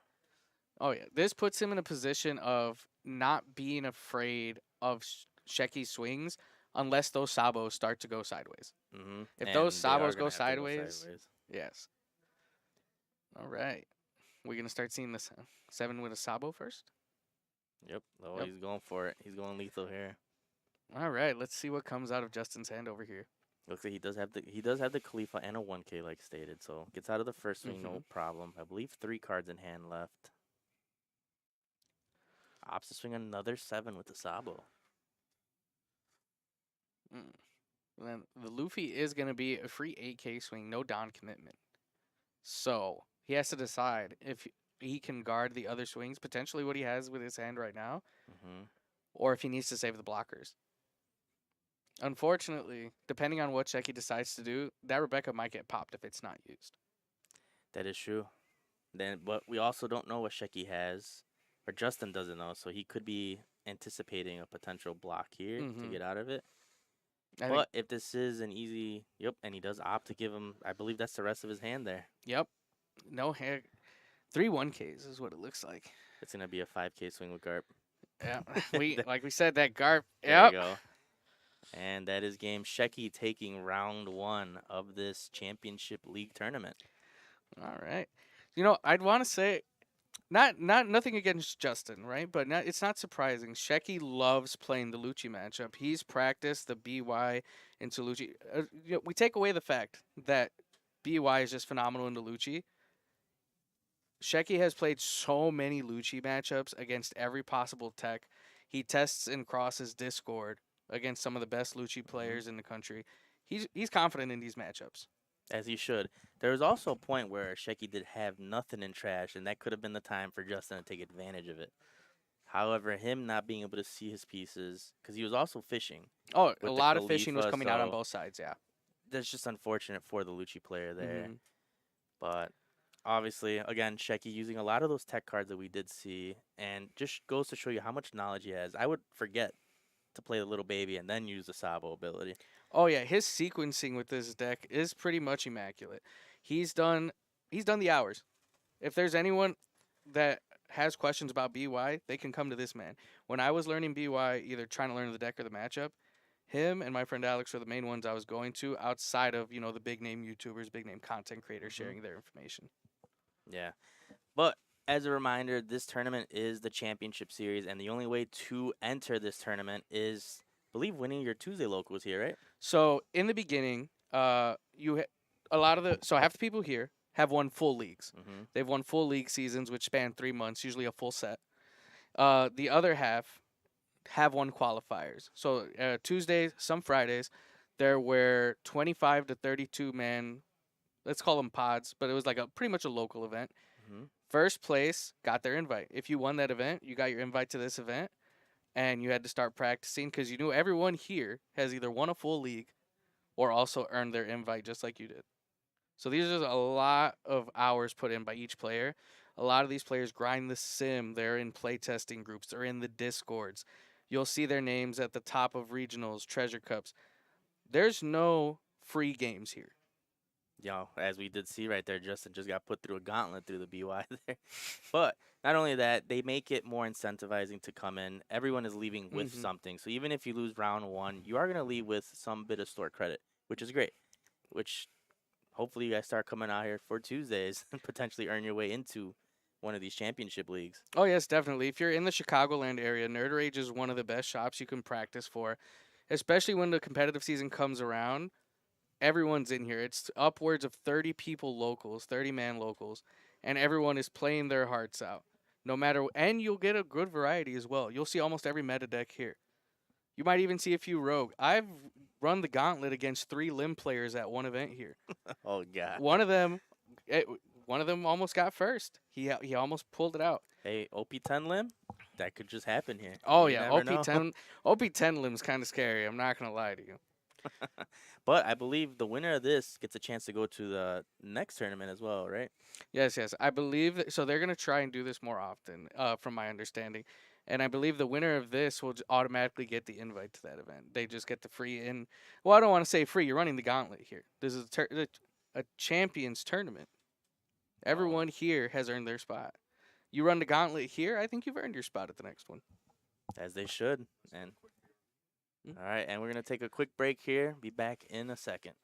Oh, yeah. This puts him in a position of not being afraid of Sheki's swings unless those Sabos start to go sideways. If those Sabos go sideways, yes. All right. We're going to start seeing this 7 with a Sabo first. Yep. Oh, Yep. he's going for it. He's going lethal here. All right. Let's see what comes out of Justin's hand over here. Looks like he does have the Khalifa and a 1K like stated. So gets out of the first swing, Mm-hmm. no problem. I believe 3 cards in hand left. Opts to swing another 7 with the Sabo. Mm. Then the Luffy is going to be a free 8K swing, no Don commitment. So he has to decide if he can guard the other swings, potentially what he has with his hand right now, Mm-hmm. or if he needs to save the blockers. Unfortunately, depending on what check he decides to do, that Rebecca might get popped if it's not used. That is true. But we also don't know what Sheki has, or Justin doesn't know, so he could be anticipating a potential block here to Mm-hmm. get out of it. I think, But if this is an easy, yep, and he does opt to give him, I believe that's the rest of his hand there. yep, no hair. 3 1Ks is what it looks like. It's gonna be a 5K swing with Garp. Yeah, like we said that Garp. There we Yep. go. And that is game Sheki taking round 1 of this championship league tournament. All right. I'd want to say nothing against Justin, right? But it's not surprising. Sheki loves playing the Lucci matchup. He's practiced the BY into Lucci. We take away the fact that BY is just phenomenal into Lucci. Sheki has played so many Lucci matchups against every possible tech. He tests and crosses Discord against some of the best Lucci Hmm. players in the country. He's confident in these matchups. As he should. There was also a point where Sheki did have nothing in trash, and that could have been the time for Justin to take advantage of it. However, him not being able to see his pieces, because he was also fishing Oh, a with the lot of fishing was Khalifa, coming out on so both sides. Yeah. that's just unfortunate for the Lucci player there. Hmm. But obviously, again, Sheki using a lot of those tech cards that we did see, and just goes to show you how much knowledge he has. I would forget to play the little baby and then use the Sabo ability. Oh yeah, his sequencing with this deck is pretty much immaculate. He's done he's done the hours. If there's anyone that has questions about BY, they can come to this man. When I was learning BY, either trying to learn the deck or the matchup, him and my friend Alex were the main ones I was going to outside of, the big name YouTubers, big name content creators Hmm. sharing their information. Yeah. But as a reminder, this tournament is the championship series, and the only way to enter this tournament is, I believe, winning your Tuesday locals here, right? So in the beginning, a lot of so half the people here have won full leagues. Mm-hmm. They've won full league seasons, which span 3 months, usually a full set. The other half have won qualifiers. So Tuesdays, some Fridays, there were 25 to 32 man. Let's call them pods, but it was like a pretty much a local event. Mm-hmm. First place got their invite. If you won that event, you got your invite to this event, and you had to start practicing because you knew everyone here has either won a full league or also earned their invite just like you did. So these are a lot of hours put in by each player. A lot of these players grind the sim. They're in playtesting groups. They're in the discords. You'll see their names at the top of regionals, treasure cups. There's no free games here. As we did see right there, Justin just got put through a gauntlet through the BY there. But not only that, they make it more incentivizing to come in. Everyone is leaving with Hmm. something. So even if you lose round 1, you are going to leave with some bit of store credit, which is great. Which hopefully you guys start coming out here for Tuesdays and potentially earn your way into one of these championship leagues. Oh yes, definitely. If you're in the Chicagoland area, Nerd Rage is one of the best shops you can practice for, especially when the competitive season comes around. Everyone's in here. It's upwards of 30 people locals, 30-man locals, and everyone is playing their hearts out. No matter, and you'll get a good variety as well. You'll see almost every meta deck here. You might even see a few rogue. I've run the gauntlet against 3 limb players at one event here. Oh god. One of them, it, one of them almost got first. He almost pulled it out. Hey, OP10 limb, that could just happen here. Oh You yeah, never know. OP10 limb's kind of scary. I'm not gonna lie to you. But I believe the winner of this gets a chance to go to the next tournament as well, right? Yes, yes. I believe so. They're gonna try and do this more often, from my understanding, and I believe the winner of this will automatically get the invite to that event. They just get the free in. Well, I don't want to say free. You're running the gauntlet here. This is a champions tournament. Oh, Everyone here has earned their spot. You run the gauntlet here. I think you've earned your spot at the next one. as they should. And Mm. all right, and we're gonna take a quick break here. Be back in a second.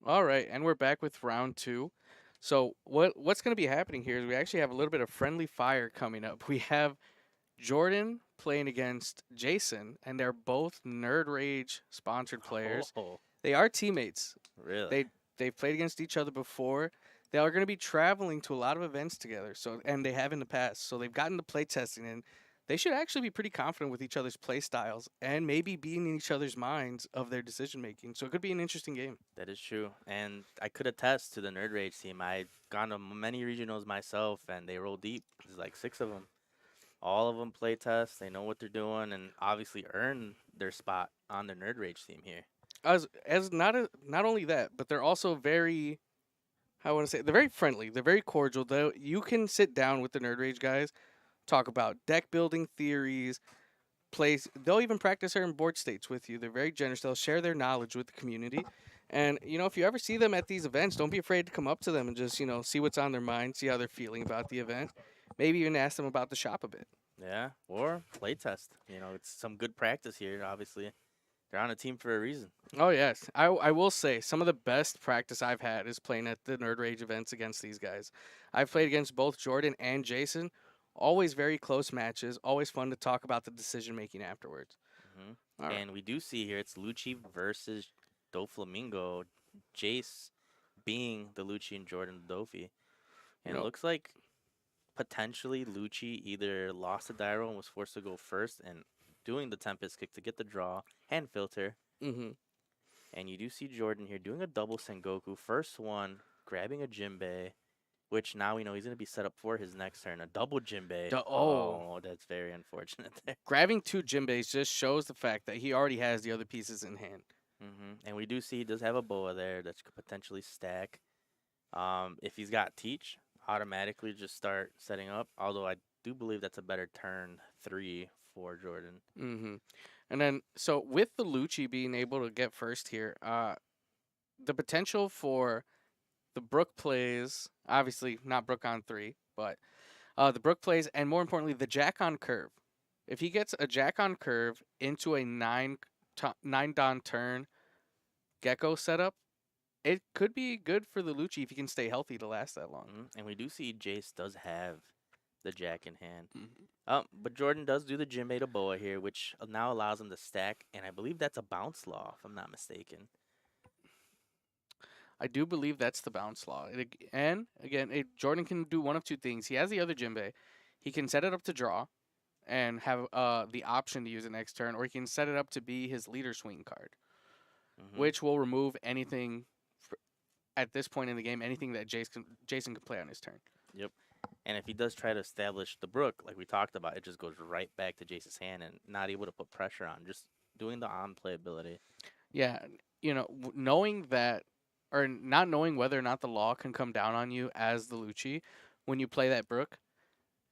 All right, and we're back with round two. So what's going to be happening here is we actually have a little bit of friendly fire coming up. We have Jordan playing against Jason, and they're both Nerd Rage sponsored players. Oh, They are teammates. really? They've played against each other before. They are going to be traveling to a lot of events together. So and they have in the past. So they've gotten the play testing in. They should actually be pretty confident with each other's play styles and maybe being in each other's minds of their decision making. So it could be an interesting game. That is true. And I could attest to the Nerd Rage team. I've gone to many regionals myself, and they roll deep. There's like 6 of them. All of them play test. They know what they're doing, and obviously earn their spot on the Nerd Rage team here. Not only that, but they're also very, how I want to say, they're very friendly. They're very cordial. Though you can sit down with the Nerd Rage guys, talk about deck building theories, plays. They'll even practice certain board states with you. They're very generous. They'll share their knowledge with the community. And if you ever see them at these events, don't be afraid to come up to them and just see what's on their mind, see how they're feeling about the event. Maybe even ask them about the shop a bit. Yeah, or play test. It's some good practice here. Obviously, they're on a team for a reason. Oh yes, I will say some of the best practice I've had is playing at the Nerd Rage events against these guys. I've played against both Jordan and Jason. Always very close matches. Always fun to talk about the decision making afterwards. All right. And we do see here it's Lucci versus Doflamingo. Jace being the Lucci and Jordan Dofi. You And it know, looks like potentially Lucci either lost the Dyro and was forced to go first and doing the Tempest kick to get the draw and filter. mm-hmm. And you do see Jordan here doing a double Sengoku. First one, grabbing a Jinbei, which now we know he's going to be set up for his next turn. A double Jinbei. Oh, that's very unfortunate there. Grabbing two Jinbeis just shows the fact that he already has the other pieces in hand. And we do see he does have a Boa there that could potentially stack. If he's got Teach, automatically just start setting up. Although I do believe that's a better turn 3 for Jordan. Mm-hmm. And then, so with the Lucci being able to get first here, the potential for the Brook plays, obviously not Brook on 3, but the Brook plays, and more importantly, the Jack on curve. If he gets a Jack on curve into a 9 Don turn Gecko setup, it could be good for the Lucci if he can stay healthy to last that long. And we do see Jace does have the Jack in hand. Mm-hmm. But Jordan does do the Jinbei to Boa here, which now allows him to stack, and I believe that's a bounce law, if I'm not mistaken. I do believe that's the bounce law. And again, Jordan can do one of two things. He has the other Jinbei. He can set it up to draw and have the option to use it next turn, or he can set it up to be his leader swing card, which will remove anything at this point in the game, anything that Jason can play on his turn. Yep. And if he does try to establish the Brook, like we talked about, it just goes right back to Jace's hand and not able to put pressure on, just doing the on playability. Yeah, knowing that, or not knowing whether or not the law can come down on you as the Lucci when you play that Brook,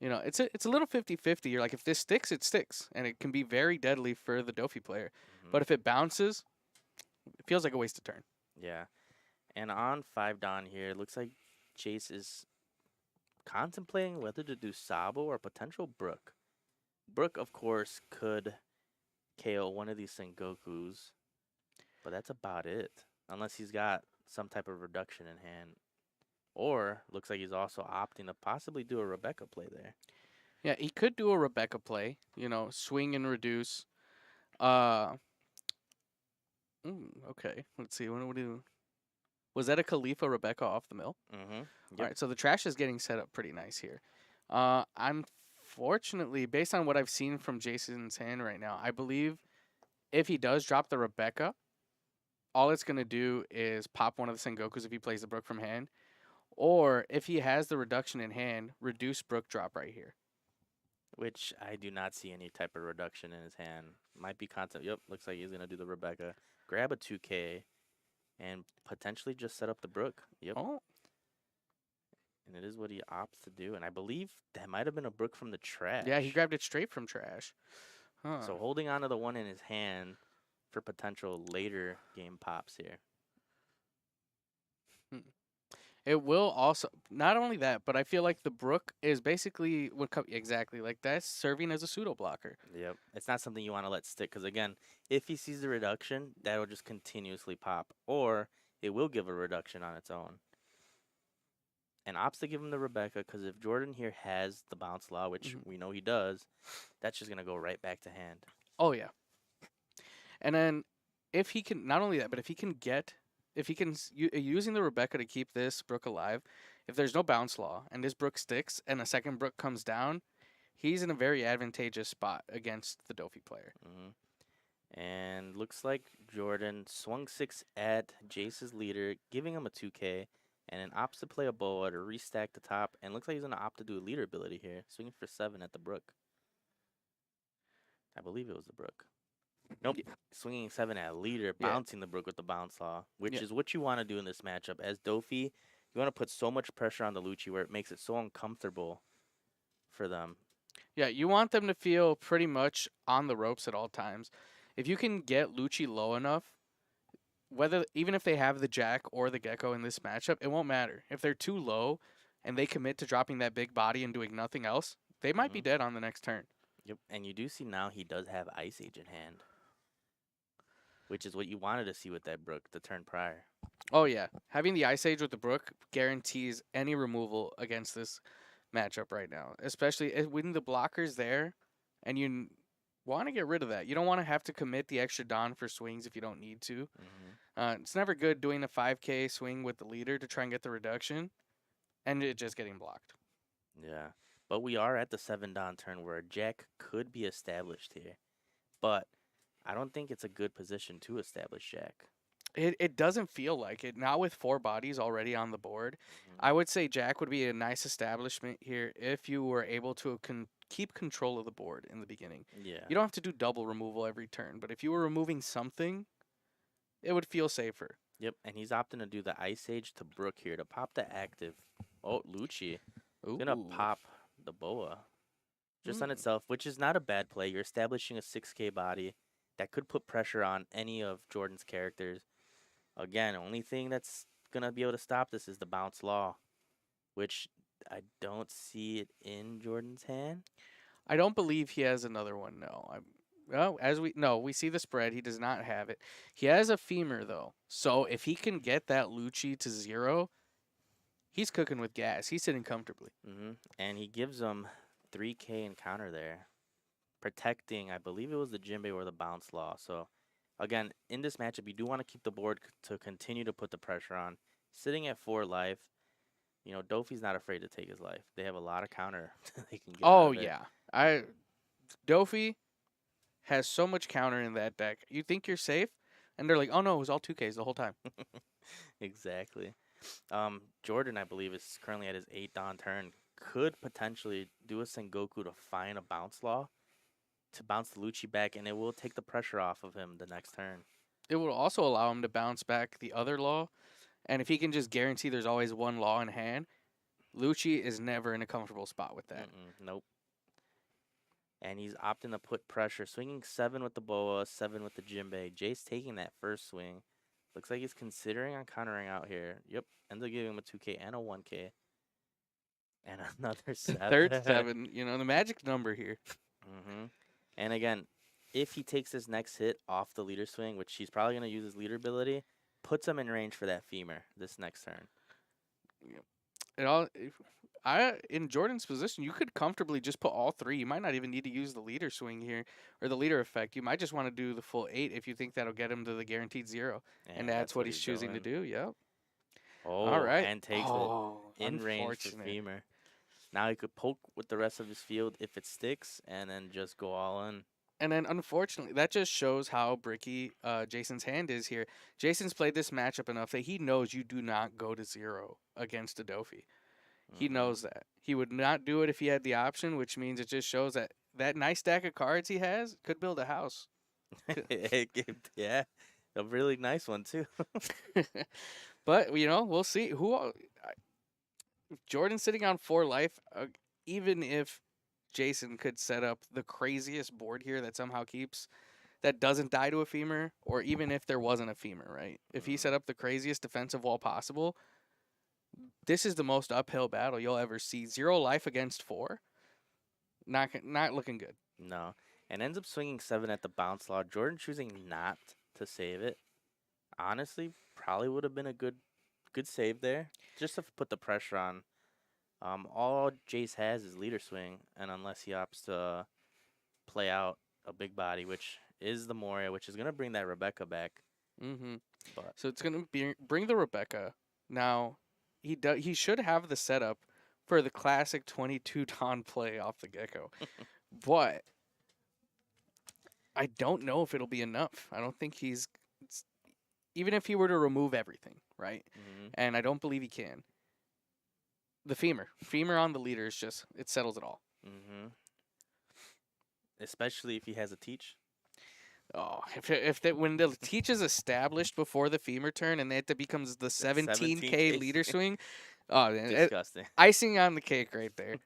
it's a little 50-50. You're like, if this sticks, it sticks, and it can be very deadly for the Dofi player. But if it bounces, it feels like a wasted turn. Yeah. And on 5 Don here, it looks like Jace is contemplating whether to do Sabo or potential Brook. Brook, of course, could KO one of these Sengokus, but that's about it. Unless he's got some type of reduction in hand. Or looks like he's also opting to possibly do a Rebecca play there. Yeah, he could do a Rebecca play, swing and reduce. Okay, let's see. What do was that a Khalifa Rebecca off the mill? Yep. All right, so the trash is getting set up pretty nice here. Unfortunately, based on what I've seen from Jason's hand right now, I believe if he does drop the Rebecca, all it's going to do is pop one of the Sengokus if he plays the Brook from hand. Or if he has the reduction in hand, reduce Brook drop right here. Which I do not see any type of reduction in his hand. Might be concept. Yep, looks like he's going to do the Rebecca. Grab a 2K and potentially just set up the Brook. Yep. Oh. And it is what he opts to do. And I believe that might have been a Brook from the trash. Yeah, he grabbed it straight from trash. Huh. So holding on to the one in his hand for potential later game pops here. It will also, not only that, but I feel like the Brook is basically exactly like that's serving as a pseudo blocker. Yep. It's not something you want to let stick because, again, if he sees the reduction, that'll just continuously pop. Or it will give a reduction on its own. And opts to give him the Rebecca because if Jordan here has the bounce law, which Mhm. we know he does, that's just gonna go right back to hand. Oh yeah. And then if he can, not only that, but if he can using the Rebecca to keep this Brook alive, if there's no bounce law and this Brook sticks and a second Brook comes down, he's in a very advantageous spot against the Dofi player. And looks like Jordan swung 6 at Jace's leader, giving him a 2K, and an opts to play a boa to restack the top. And looks like he's going to opt to do a leader ability here, swinging for 7 at the Brook. I believe it was the Brook. Nope. Y- Swinging 7 at leader, Yeah, bouncing the Brook with the bounce law, which yeah, is what you want to do in this matchup. As Dofi, you want to put so much pressure on the Lucci where it makes it so uncomfortable for them. yeah. You want them to feel pretty much on the ropes at all times. If you can get Lucci low enough, whether even if they have the Jack or the Gecko in this matchup, it won't matter. If they're too low and they commit to dropping that big body and doing nothing else, they might be hmm dead on the next turn. Yep. And you do see now he does have Ice Age in hand, which is what you wanted to see with that Brook the turn prior. Oh yeah, having the Ice Age with the Brook guarantees any removal against this matchup right now, especially when the blocker's there, and you want to get rid of that. You don't want to have to commit the extra Don for swings if you don't need to. hmm It's never good doing a 5K swing with the leader to try and get the reduction, and it just getting blocked. Yeah. But we are at the 7 Don turn where a Jack could be established here. But I don't think it's a good position to establish Jack. It doesn't feel like it. Not with 4 bodies already on the board. hmm I would say Jack would be a nice establishment here if you were able to keep control of the board in the beginning. Yeah. You don't have to do double removal every turn, but if you were removing something, it would feel safer. Yep. And he's opting to do the Ice Age to Brook here to pop the active. Oh, Lucci. He's going to Ooh. pop the Boa just on Mm. itself, which is not a bad play. You're establishing a 6K body that could put pressure on any of Jordan's characters. Again, only thing that's going to be able to stop this is the bounce law, which I don't see it in Jordan's hand. I don't believe he has another one. No. Well, as we no, we see the spread. He does not have it. He has a femur though. So if he can get that Lucci to 0, he's cooking with gas. He's sitting comfortably. And he gives them 3K in counter there, protecting, I believe it was the Jinbei or the bounce law. So, again, in this matchup, you do want to keep the board to continue to put the pressure on. Sitting at 4 life, Dofi's not afraid to take his life. They have a lot of counter they can get out Oh of it. yeah. I Dofi has so much counter in that deck. You think you're safe, and they're like, "Oh no, it was all 2Ks the whole time." Exactly. Jordan, I believe, is currently at his 8 Don turn. Could potentially do a Sengoku to find a bounce law to bounce the Lucci back, and it will take the pressure off of him the next turn. It will also allow him to bounce back the other law, and if he can just guarantee there's always one law in hand, Lucci is never in a comfortable spot with that. Nope. And he's opting to put pressure, swinging 7 with the Boa, 7 with the Jinbei. Jace taking that first swing. Looks like he's considering on countering out here. Yep. Ends up giving him a 2K and a 1K. And another 7. Third 7, the magic number here. hmm And again, if he takes his next hit off the leader swing, which he's probably going to use his leader ability, puts him in range for that femur this next turn. It all, in Jordan's position, you could comfortably just put all 3. You might not even need to use the leader swing here or the leader effect. You might just want to do the full 8 if you think that'll get him to the guaranteed 0, and that's what he's choosing to doing. do. Yep. All Oh, right. and takes it in range for Unfortunate. femur. Now he could poke with the rest of his field if it sticks, and then just go all in. And then, unfortunately, that just shows how bricky Jason's hand is here. Jason's played this matchup enough that he knows you do not go to 0 against a Dofi. He Mhm. knows that. He would not do it if he had the option, which means it just shows that that nice stack of cards he has could build a house. Yeah, a really nice one too. But, we'll see. Jordan's sitting on 4 life. Even if Jason could set up the craziest board here that somehow keeps that doesn't die to a femur, or even if there wasn't a femur, right? If he set up the craziest defensive wall possible, this is the most uphill battle you'll ever see. 0 life against 4, not looking good. No, and ends up swinging 7 at the bounce law. Jordan choosing not to save it. Honestly, probably would have been a good save there, just to put the pressure on. All Jace has is leader swing, and unless he opts to play out a big body, which is the Moria, which is gonna bring that Rebecca back. Mm-hmm. But So it's gonna bring the Rebecca. Now, he should have the setup for the classic 22 Dawn play off the Gecko, but I don't know if it'll be enough. I don't think even if he were to remove everything, right? hmm And I don't believe he can. The femur on the leader is just it settles it all. hmm especially if he has a teach. Oh, when the teach is established before the femur turn and that becomes the That 17K 17K leader swing, oh, disgusting. icing on the cake right there.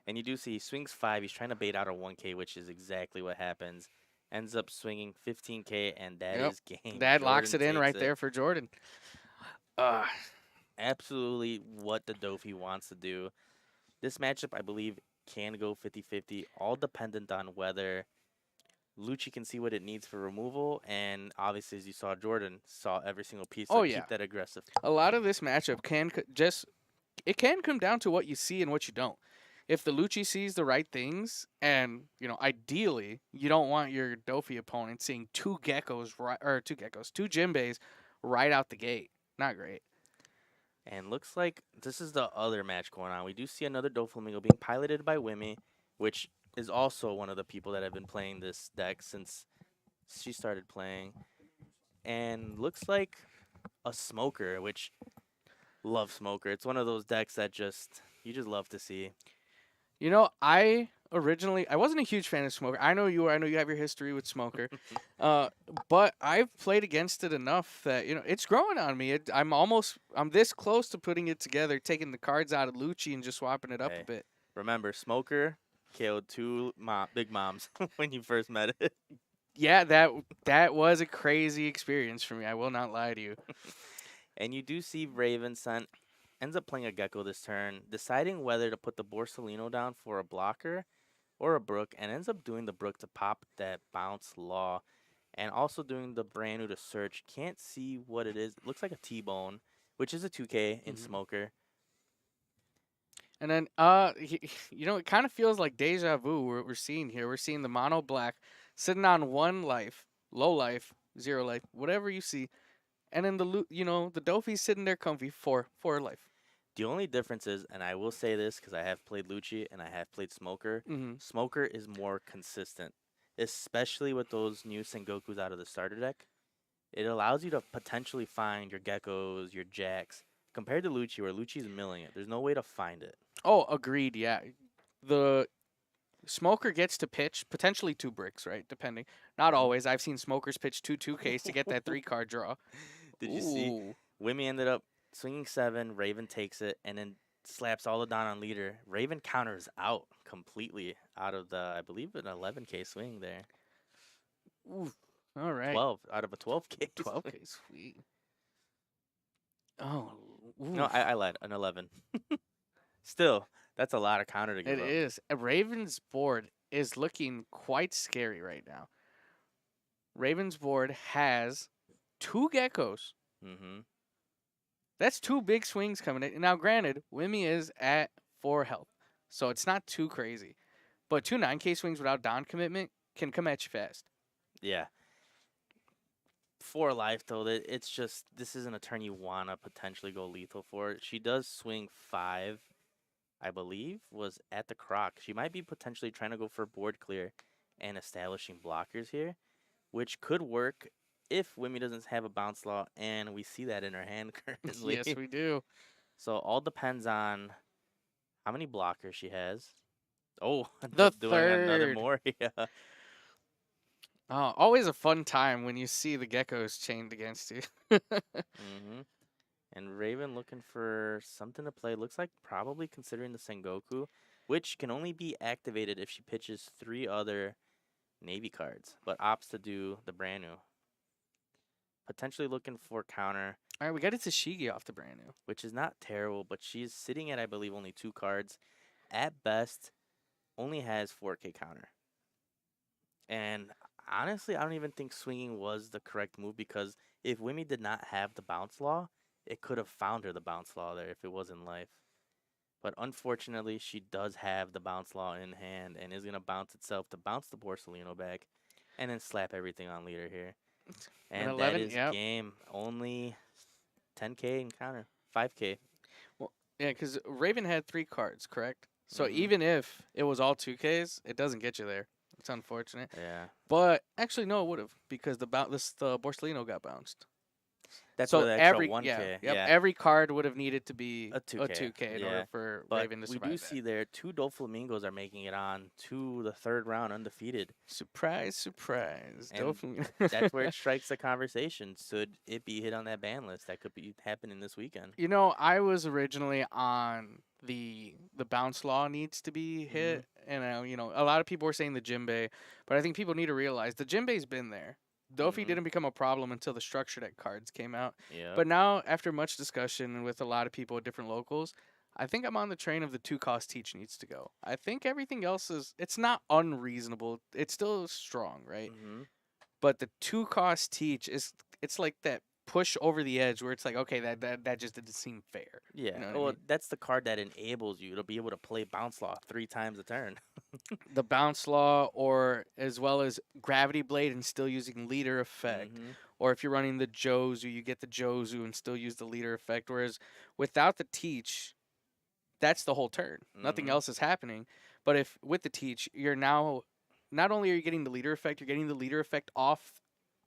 And you do see he swings 5. He's trying to bait out a 1K, which is exactly what happens. Ends up swinging 15K, and that Yep, is game. that locks Jordan it in takes right it. there for Jordan. Uh, Absolutely what the Dofi wants to do. This matchup, I believe, can go 50-50, all dependent on whether Lucci can see what it needs for removal, and obviously, as you saw, Jordan saw every single piece, so oh yeah, keep that aggressive. a lot of this matchup it can come down to what you see and what you don't. If the Lucci sees the right things, and ideally, you don't want your Dofi opponent seeing two Jinbeis right out the gate. Not great. And looks like this is the other match going on. We do see another Doflamingo being piloted by Wimmy, which is also one of the people that have been playing this deck since she started playing. And looks like a Smoker, which love Smoker. It's one of those decks that you just love to see. I wasn't a huge fan of Smoker. I know you are. I know you have your history with Smoker, uh, but I've played against it enough that it's growing on me. I'm this close to putting it together, taking the cards out of Lucci and just swapping it up a Hey, bit. remember Smoker killed two big moms when you first met it. Yeah, that was a crazy experience for me. I will not lie to you. And you do see Raven ends up playing a Gecko this turn, deciding whether to put the Borsalino down for a blocker or a Brook, and ends up doing the Brook to pop that bounce law, and also doing the brand new to search. Can't see what it is. It looks like a T-bone, which is a 2K in Mhm. Smoker. And then, it kind of feels like deja vu we're seeing here. We're seeing the mono black sitting on 1 life, low life, 0 life, whatever you see, and then the Dofi's sitting there comfy for 4 life. The only difference is, and I will say this because I have played Lucci and I have played Smoker, Mm-hmm. Smoker is more consistent, especially with those new Sengokus out of the starter deck. It allows you to potentially find your Geckos, your Jacks, compared to Lucci, where Lucci's milling it. There's no way to find it. Oh, agreed. Yeah, the smoker gets to pitch potentially 2 bricks, right? Depending, not hmm always. I've seen smokers pitch 2 2Ks to get that 3 card draw. Did you see? Ooh, Wimmy ended up swinging 7. Raven takes it and then slaps all the down on leader. Raven counters out completely out of the, I believe, an 11K swing there. ooh. All right, 12 out of a 12K swing. 12K, sweet. Oh, No, ooh. I lied. An 11. Still, that's a lot of counter to It give up. is. Raven's board is looking quite scary right now. Raven's board has 2 geckos. hmm That's 2 big swings coming in. Now, granted, Wimmy is at 4 health, so it's not too crazy. But 2 9K swings without Don commitment can come at you fast. Yeah. For life, though, it's just, this isn't a turn you want to potentially go lethal for. She does swing 5, I believe, was at the croc. She might be potentially trying to go for board clear and establishing blockers here, which could work if Wimmy doesn't have a bounce law, and we see that in her hand currently. Yes, we do. So all depends on how many blockers she has. Oh, ends The up doing another third. Moria. Always a fun time when you see the geckos chained against you. hmm And Raven looking for something to play. Looks like probably considering the Sengoku, which can only be activated if she pitches 3 other Navy cards, but opts to do the brand new. Potentially looking for counter, All right, we got it to Shigi off the brand new. which is not terrible, but she's sitting at, I believe, only 2 cards. At best, only has 4K counter. And honestly, I don't even think swinging was the correct move because if Wimmy did not have the bounce law, it could have found her the bounce law there if it was in life. But unfortunately, she does have the bounce law in hand and is gonna bounce itself to bounce the Borsellino back, and then slap everything on leader here. An And that 11, is yep. game. Only 10K encounter, 5K. Well, yeah, because Raven had 3 cards, correct? So Mm-hmm. even if it was all 2Ks, it doesn't get you there. It's unfortunate. Yeah, But actually, no, it would have because the Borsellino got bounced. that's where So the extra every yeah, 1K. yep, Yeah, every card would have needed to be a a 2K. 2K in Yeah, order for but Raven to we do survive that. see there 2 Doflamingos are making it on to the third round undefeated, Surprise, surprise. and Dopamine. that's where it strikes the conversation. Should it be hit on that ban list? That could be happening this weekend. You know, I was originally on the bounce law needs to be Mm-hmm. hit, and a lot of people were saying the Jimbei, but I think people need to realize the Jimbei's been there. Dofi Mm-hmm. didn't become a problem until the structure deck cards came out, Yep. but now after much discussion with a lot of people at different locals, I think I'm on the train of the 2 cost teach needs to go. I think everything else it's not unreasonable. It's still strong, right? Mm-hmm. But the 2 cost teach it's like that push over the edge where it's like, okay, that just didn't seem fair. You Yeah. know what I Well, mean? that's the card that enables you to be able to play bounce law 3 times a turn. The bounce law, or as well as gravity blade and still using leader effect, Mm-hmm. or if you're running the Jozu, you get the Jozu and still use the leader effect. Whereas without the teach, that's the whole turn. Nothing Mm-hmm. else is happening. But if with the teach, you're now not only are you getting the leader effect, you're getting the leader effect off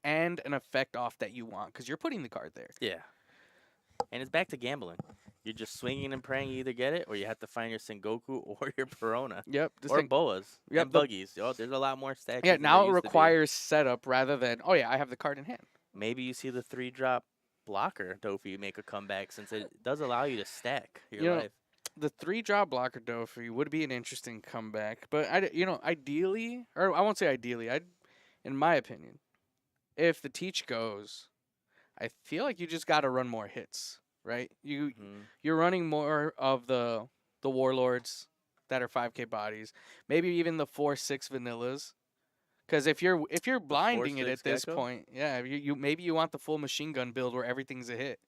and an effect off that you want because you're putting the card there. Yeah. And it's back to gambling. You're just swinging and praying you either get it or you have to find your Sengoku or your Perona Yep. This or thing. Boas Yep. and Buggies. Oh, there's a lot more Yeah. statues than there Now it used to be. requires setup rather than, oh yeah, I have the card in hand. Maybe you see the 3 drop blocker Dofi make a comeback since it does allow you to stack your You know, life. the 3 drop blocker Dofi would be an interesting comeback, but ideally, or I won't say ideally, in my opinion, if the teach goes, I feel like you just got to run more hits, right? Hmm. You're running more of the warlords that are 5K bodies, maybe even the 4-6 vanillas. Because if you're The four blinding it six at this gecko. point, yeah, you maybe you want the full machine gun build where everything's a hit.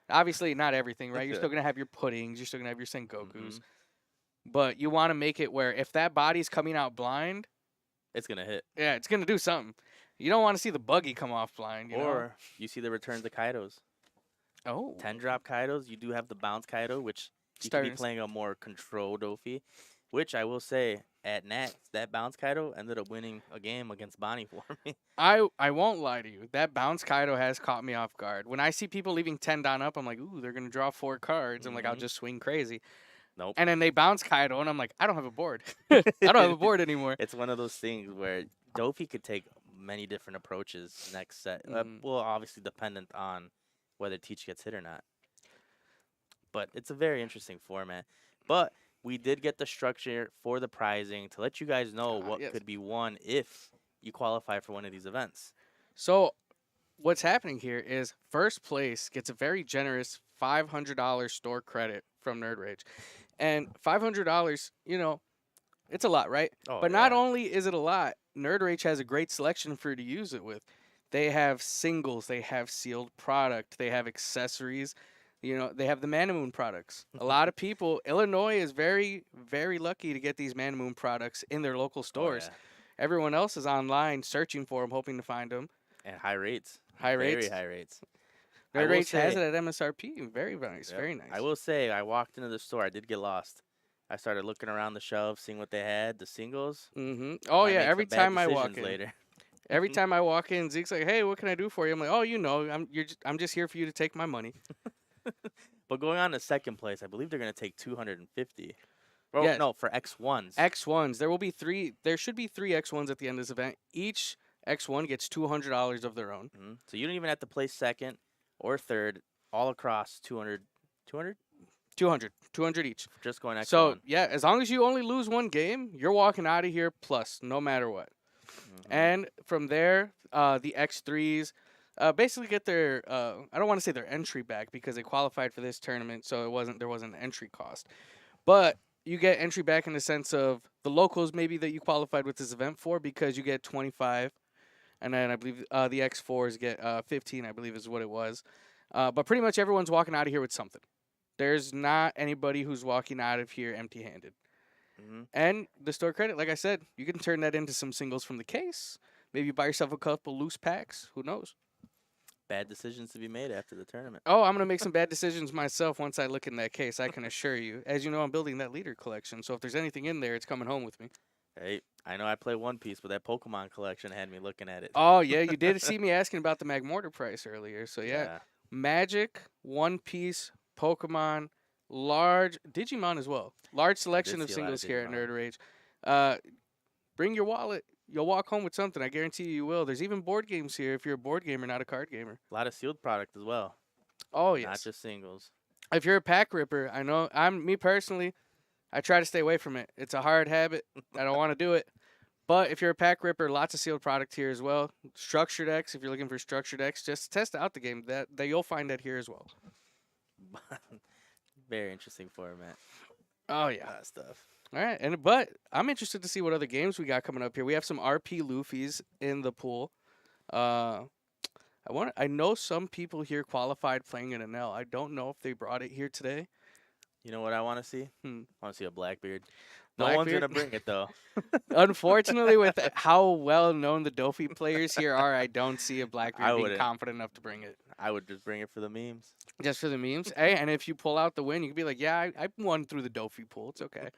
Obviously, not everything, right? You're still gonna have your puddings, you're still gonna have your Hmm. Sengokus, but you want to make it where if that body's coming out blind, It's gonna hit. yeah, it's gonna do something. You don't want to see the buggy come off blind. Or you see the returns of Kaidos. Oh, 10 drop Kaidos. You do have the bounce Kaido, which you could be starting. playing a more controlled Dofi. Which I will say at Nats, that bounce Kaido ended up winning a game against Bonnie for me. I won't lie to you. That bounce Kaido has caught me off guard. When I see people leaving 10 down up, I'm like, ooh, they're gonna draw 4 cards. I'm like, I'll Hmm. just swing crazy. Nope. And then they bounce Kaido, and I'm like, I don't have a board. I don't have a board anymore. It's one of those things where Dofi could take many different approaches next set. Mhm. Well, obviously dependent on whether Teach gets hit or not. But it's a very interesting format. But we did get the structure for the prizing to let you guys know what Yes. could be won if you qualify for one of these events. So what's happening here is first place gets a very generous $500 store credit from Nerd Rage, and $500, it's a lot, right? Oh But not yeah. only is it a lot, Nerd Rage has a great selection for you to use it with. They have singles, they have sealed product, they have accessories. They have the Mana Moon products. A lot of people, Illinois is very, very lucky to get these Mana Moon products in their local Oh stores. yeah. Everyone else is online searching for them, hoping to find them. And high rates. High Very rates. high rates. I Nerd will Rage has say, it at MSRP. Very nice. yep. Very nice. I will say, I walked into the store. I did get lost. I started looking around the shelves, seeing what they had, the singles. Oh Might yeah. make some Every bad time I walk decisions in, later. every time I walk in, Zeke's like, "Hey, what can I do for you?" I'm like, "Oh, I'm just here for you to take my money." But going on to second place, I believe they're gonna take 250. Oh Yeah. no, for X1s. X1s. There will be three. There should be 3 X1s at the end of this event. Each X1 gets $200 of their own. So you don't even have to place second or third, all across 200, 200 200 each. just going X1. So yeah, as long as you only lose one game, you're walking out of here plus, no matter what. And from there, the X3s basically get their I don't want to say their entry back because they qualified for this tournament, so there wasn't an entry cost. But you get entry back in the sense of the locals maybe that you qualified with this event for because you get 25 and then I believe the X4s get 15. I believe is what it was. But pretty much everyone's walking out of here with something. There's not anybody who's walking out of here empty-handed. Hmm. And the store credit, like I said, you can turn that into some singles from the case. Maybe buy yourself a couple loose packs. Who knows? Bad decisions to be made after the tournament. Oh, I'm gonna make some bad decisions myself once I look in that case. I can assure you. As you know, I'm building that leader collection, so if there's anything in there, it's coming home with me. Hey, I know I play One Piece, but that Pokemon collection had me looking at it. Oh yeah, you did see me asking about the Magmortar price earlier. So yeah, Yeah. Magic, One Piece, Pokemon, large Digimon as well. Large I selection did of see a lot of singles here at Digimon. Nerd Rage. Uh, bring your wallet. You'll walk home with something. I guarantee you will. There's even board games here if you're a board gamer, not a card gamer. A lot of sealed product as well, Oh not yes. just singles. If you're a pack ripper, I know I'm me personally. I try to stay away from it. It's a hard habit. I don't want to do it. But if you're a pack ripper, lots of sealed product here as well. Structured X, if you're looking for structured X, just test out the game. That you'll find that here as well. Very interesting format. Oh A yeah. lot of stuff. All right, but I'm interested to see what other games we got coming up here. We have some RP Luffy's in the pool. Uh, I know some people here qualified playing in an L. I don't know if they brought it here today. You know what I want to see? Hmm. I want to see a Blackbeard. No one's Blackbeard? gonna bring it though. Unfortunately, with how well known the Dofi players here are, I don't see a Blackbeard being wouldn't. confident enough to bring it. I would just bring it for the memes. Just for the memes. Hey, and if you pull out the win, you can be like, yeah, I won through the Dofi pool. It's okay.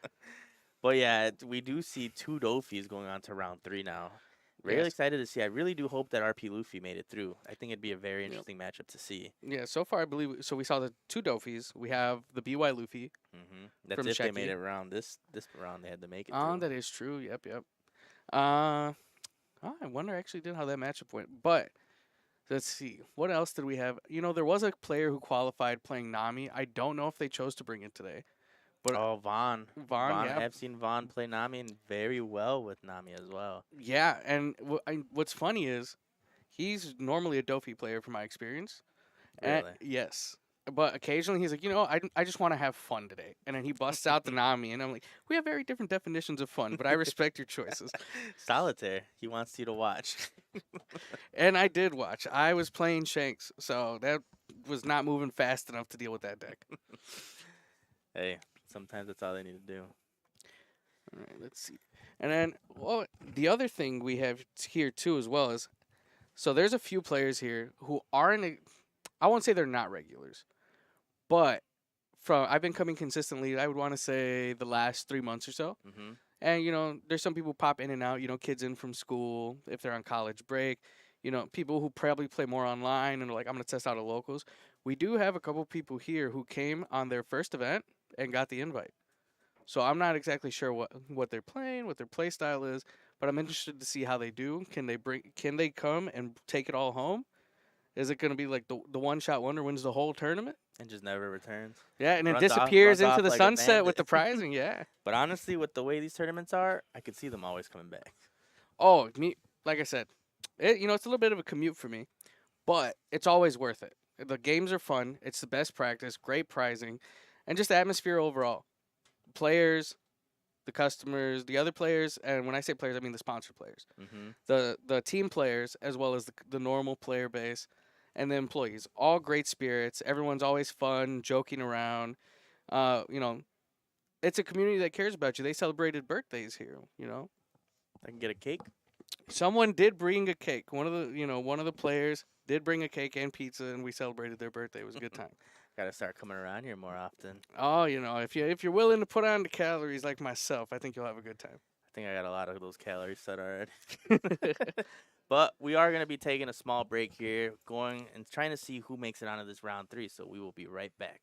But yeah, we do see two Dofis going on to round 3 now. Really Yes. excited to see. I really do hope that RP Luffy made it through. I think it'd be a very Yep. interesting matchup to see. Yeah, so far I believe so. We saw the two Dofis. We have the BY Luffy. That's From if they made Shecky. it around this round. They had to make it. Oh, through. that is true. Yep, yep. Uh, I wonder actually did how that matchup went. But let's see. What else did we have? You know, there was a player who qualified playing Nami. I don't know if they chose to bring it today. But Oh, Vaughn. Vaughn, yeah. I've seen Vaughn play Nami and very well with Nami as well. Yeah, and what's funny is he's normally a Dofi player from my experience. And Really. yes. But occasionally he's like, you know, I just want to have fun today. And then he busts out the Nami. And I'm like, we have very different definitions of fun, but I respect your choices. Solitaire. He wants you to watch. And I did watch. I was playing Shanks, so that was not moving fast enough to deal with that deck. Hey, sometimes that's all they need to do. All right, let's see. And then, well, the other thing we have here too, as well, is so there's a few players here who aren't. I won't say they're not regulars, but I've been coming consistently. I would want to say the last 3 months or so. Mm-hmm. And you know, there's some people pop in and out. You know, kids in from school if they're on college break. You know, people who probably play more online and are like, I'm gonna test out the locals. We do have a couple people here who came on their first event and got the invite. So I'm not exactly sure what they're playing, what their play style is, but I'm interested to see how they do. Can they come and take it all home? Is it gonna be like the one shot wonder wins the whole tournament? And just never returns. Yeah, and it Runs off- disappears runs into off the like a sunset with bandit. the prizing. Yeah. But honestly, with the way these tournaments are, I could see them always coming back. Oh, like I said, it's a little bit of a commute for me, but it's always worth it. The games are fun. It's the best practice, great prizing, and just the atmosphere overall. Players, the customers, the other players, and when I say players, I mean the sponsor players. Mm-hmm. The team players as well as the normal player base and the employees. All great spirits. Everyone's always fun, joking around. It's a community that cares about you. They celebrated birthdays here, you know. I can get a cake. Someone did bring a cake. One of the players did bring a cake and pizza, and we celebrated their birthday. It was a good time. Gotta start coming around here more often. Oh, if you're willing to put on the calories like myself, I think you'll have a good time. I think I got a lot of those calories set already. But we are going to be taking a small break here, going and trying to see who makes it onto this round 3. So we will be right back.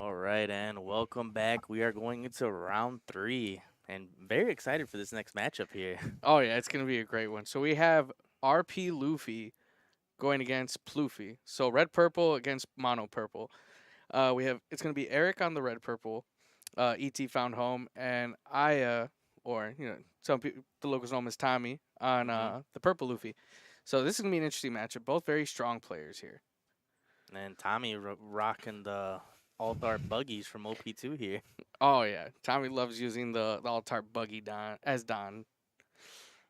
All right, and welcome back. We are going into round three, and very excited for this next matchup here. Oh yeah, it's gonna be a great one. So we have RP Luffy going against Ploofy. So red purple against mono purple. We have it's gonna be Eric on the red purple, ET found home, and Aya, or some people the locals know him as Tommy on hmm the purple Luffy. So this is gonna be an interesting matchup. Both very strong players here. And Tommy rocking the Altar buggies from OP2 here. Oh yeah, Tommy loves using the Altar buggy Don as Don.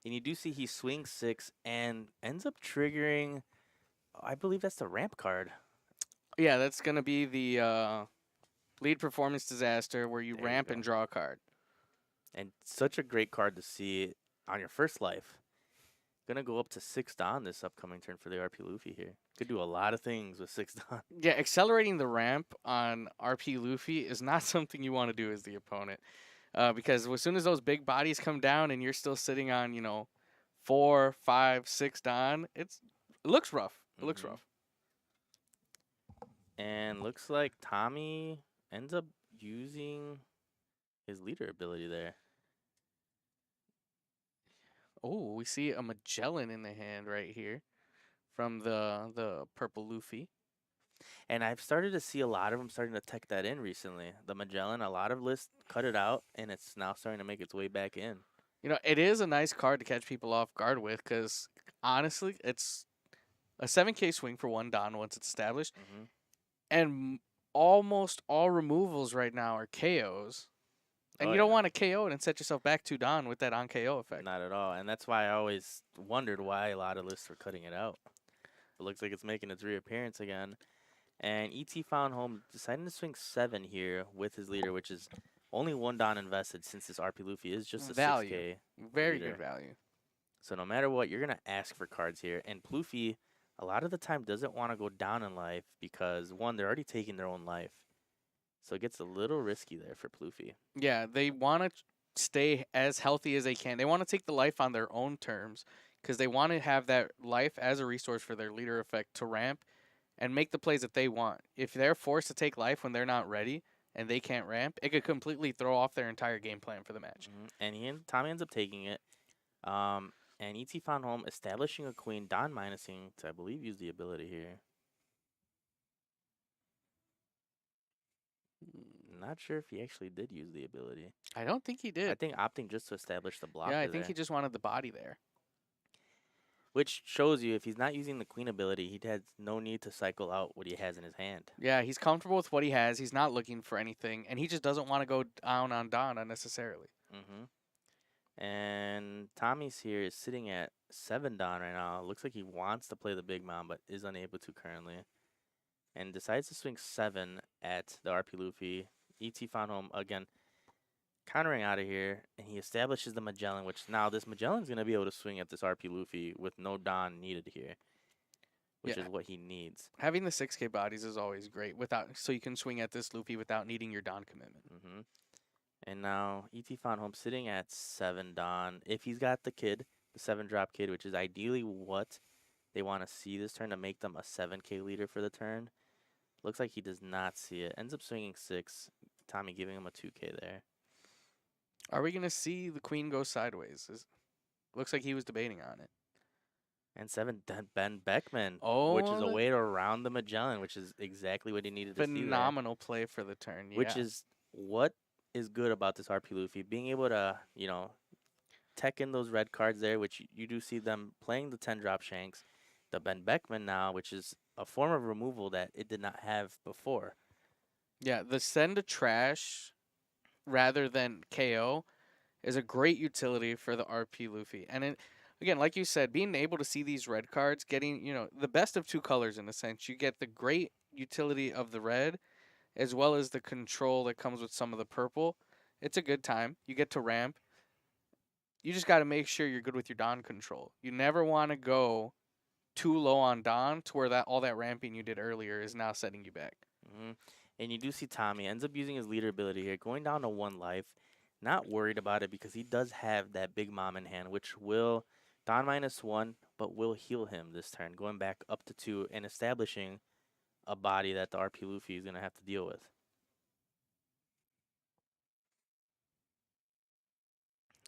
And you do see he swings six and ends up triggering, I believe that's the ramp card. Yeah, that's gonna be the lead performance disaster where you There you ramp go. and draw a card. And such a great card to see on your first life. Gonna go up to 6 Don this upcoming turn for the RP Luffy here. Could do a lot of things with 6 Don. Yeah, accelerating the ramp on RP Luffy is not something you want to do as the opponent, because as soon as those big bodies come down and you're still sitting on 4, 5, 6 Don, it looks rough. It looks hmm rough. And looks like Tommy ends up using his leader ability there. Oh, we see a Magellan in the hand right here from the purple Luffy. And I've started to see a lot of them starting to tech that in recently. The Magellan, a lot of lists cut it out, and it's now starting to make its way back in. It is a nice card to catch people off guard with because honestly, it's a 7K swing for 1 Don once it's established, hmm and almost all removals right now are KOs. And Oh you don't yeah, want to KO it and set yourself back 2 Don with that on KO effect. not at all. And that's why I always wondered why a lot of lists were cutting it out. It looks like it's making its reappearance again. And ET found home deciding to swing 7 here with his leader, which is only 1 Don invested since this RP Luffy is just a Value. 6K Very good leader. value. So no matter what, you're gonna ask for cards here. And Ploofy, a lot of the time, doesn't want to go down in life because one, they're already taking their own life, so it gets a little risky there for Ploofy. Yeah, they want to stay as healthy as they can. They want to take the life on their own terms because they want to have that life as a resource for their leader effect to ramp and make the plays that they want. If they're forced to take life when they're not ready and they can't ramp, it could completely throw off their entire game plan for the match. And Tommy ends up taking it. And ET found home, establishing a queen. Don minusing to, I believe, use the ability here. Not sure if he actually did use the ability. I don't think he I did. think opting just to establish the Yeah, I blocker think there. he just wanted the body there. Which shows you if he's not using the queen ability, he has no need to cycle out what he has in his hand. Yeah, he's comfortable with what he has. He's not looking for anything, and he just doesn't want to go down on Don unnecessarily. And Tommy's here is sitting at 7 Don right now. Looks like he wants to play the big mom, but is unable to currently. And decides to swing 7 at the RP Luffy. ET found home again, countering out of here, and he establishes the Magellan, which now this Magellan's going to be able to swing at this RP Luffy with no Don needed here, which Yeah, is what he needs. having the 6K bodies is always great so you can swing at this Luffy without needing your Don commitment. And now ET found home sitting at 7 Don. If he's got the kid, the 7 drop kid, which is ideally what they want to see this turn to make them a 7K leader for the turn. Looks like he does not see it. Ends up swinging 6. Tommy giving him a 2K there. Are we gonna see the Queen go sideways? Looks like he was debating on it. And 7 Ben Beckman, which is a Oh, way to round the Magellan, which is exactly what he needed to see there. phenomenal play for the turn. Yeah. Which is what is good about this RP Luffy, being able to, tech in those red cards there, which you do see them playing the 10 drop shanks. The Ben Beckman now, which is a form of removal that it did not have before. Yeah, the send to trash rather than KO is a great utility for the RP Luffy. And again, like you said, being able to see these red cards, getting, the best of 2 colors in a sense. You get the great utility of the red as well as the control that comes with some of the purple. It's a good time. You get to ramp. You just got to make sure you're good with your Don control. You never want to go too low on Don to where all that ramping you did earlier is now setting you back. And you do see Tommy ends up using his leader ability here, going down to 1 life. Not worried about it because he does have that big mom in hand, which will Don -1, but will heal him this turn, going back up to 2 and establishing a body that the RP Luffy is going to have to deal with.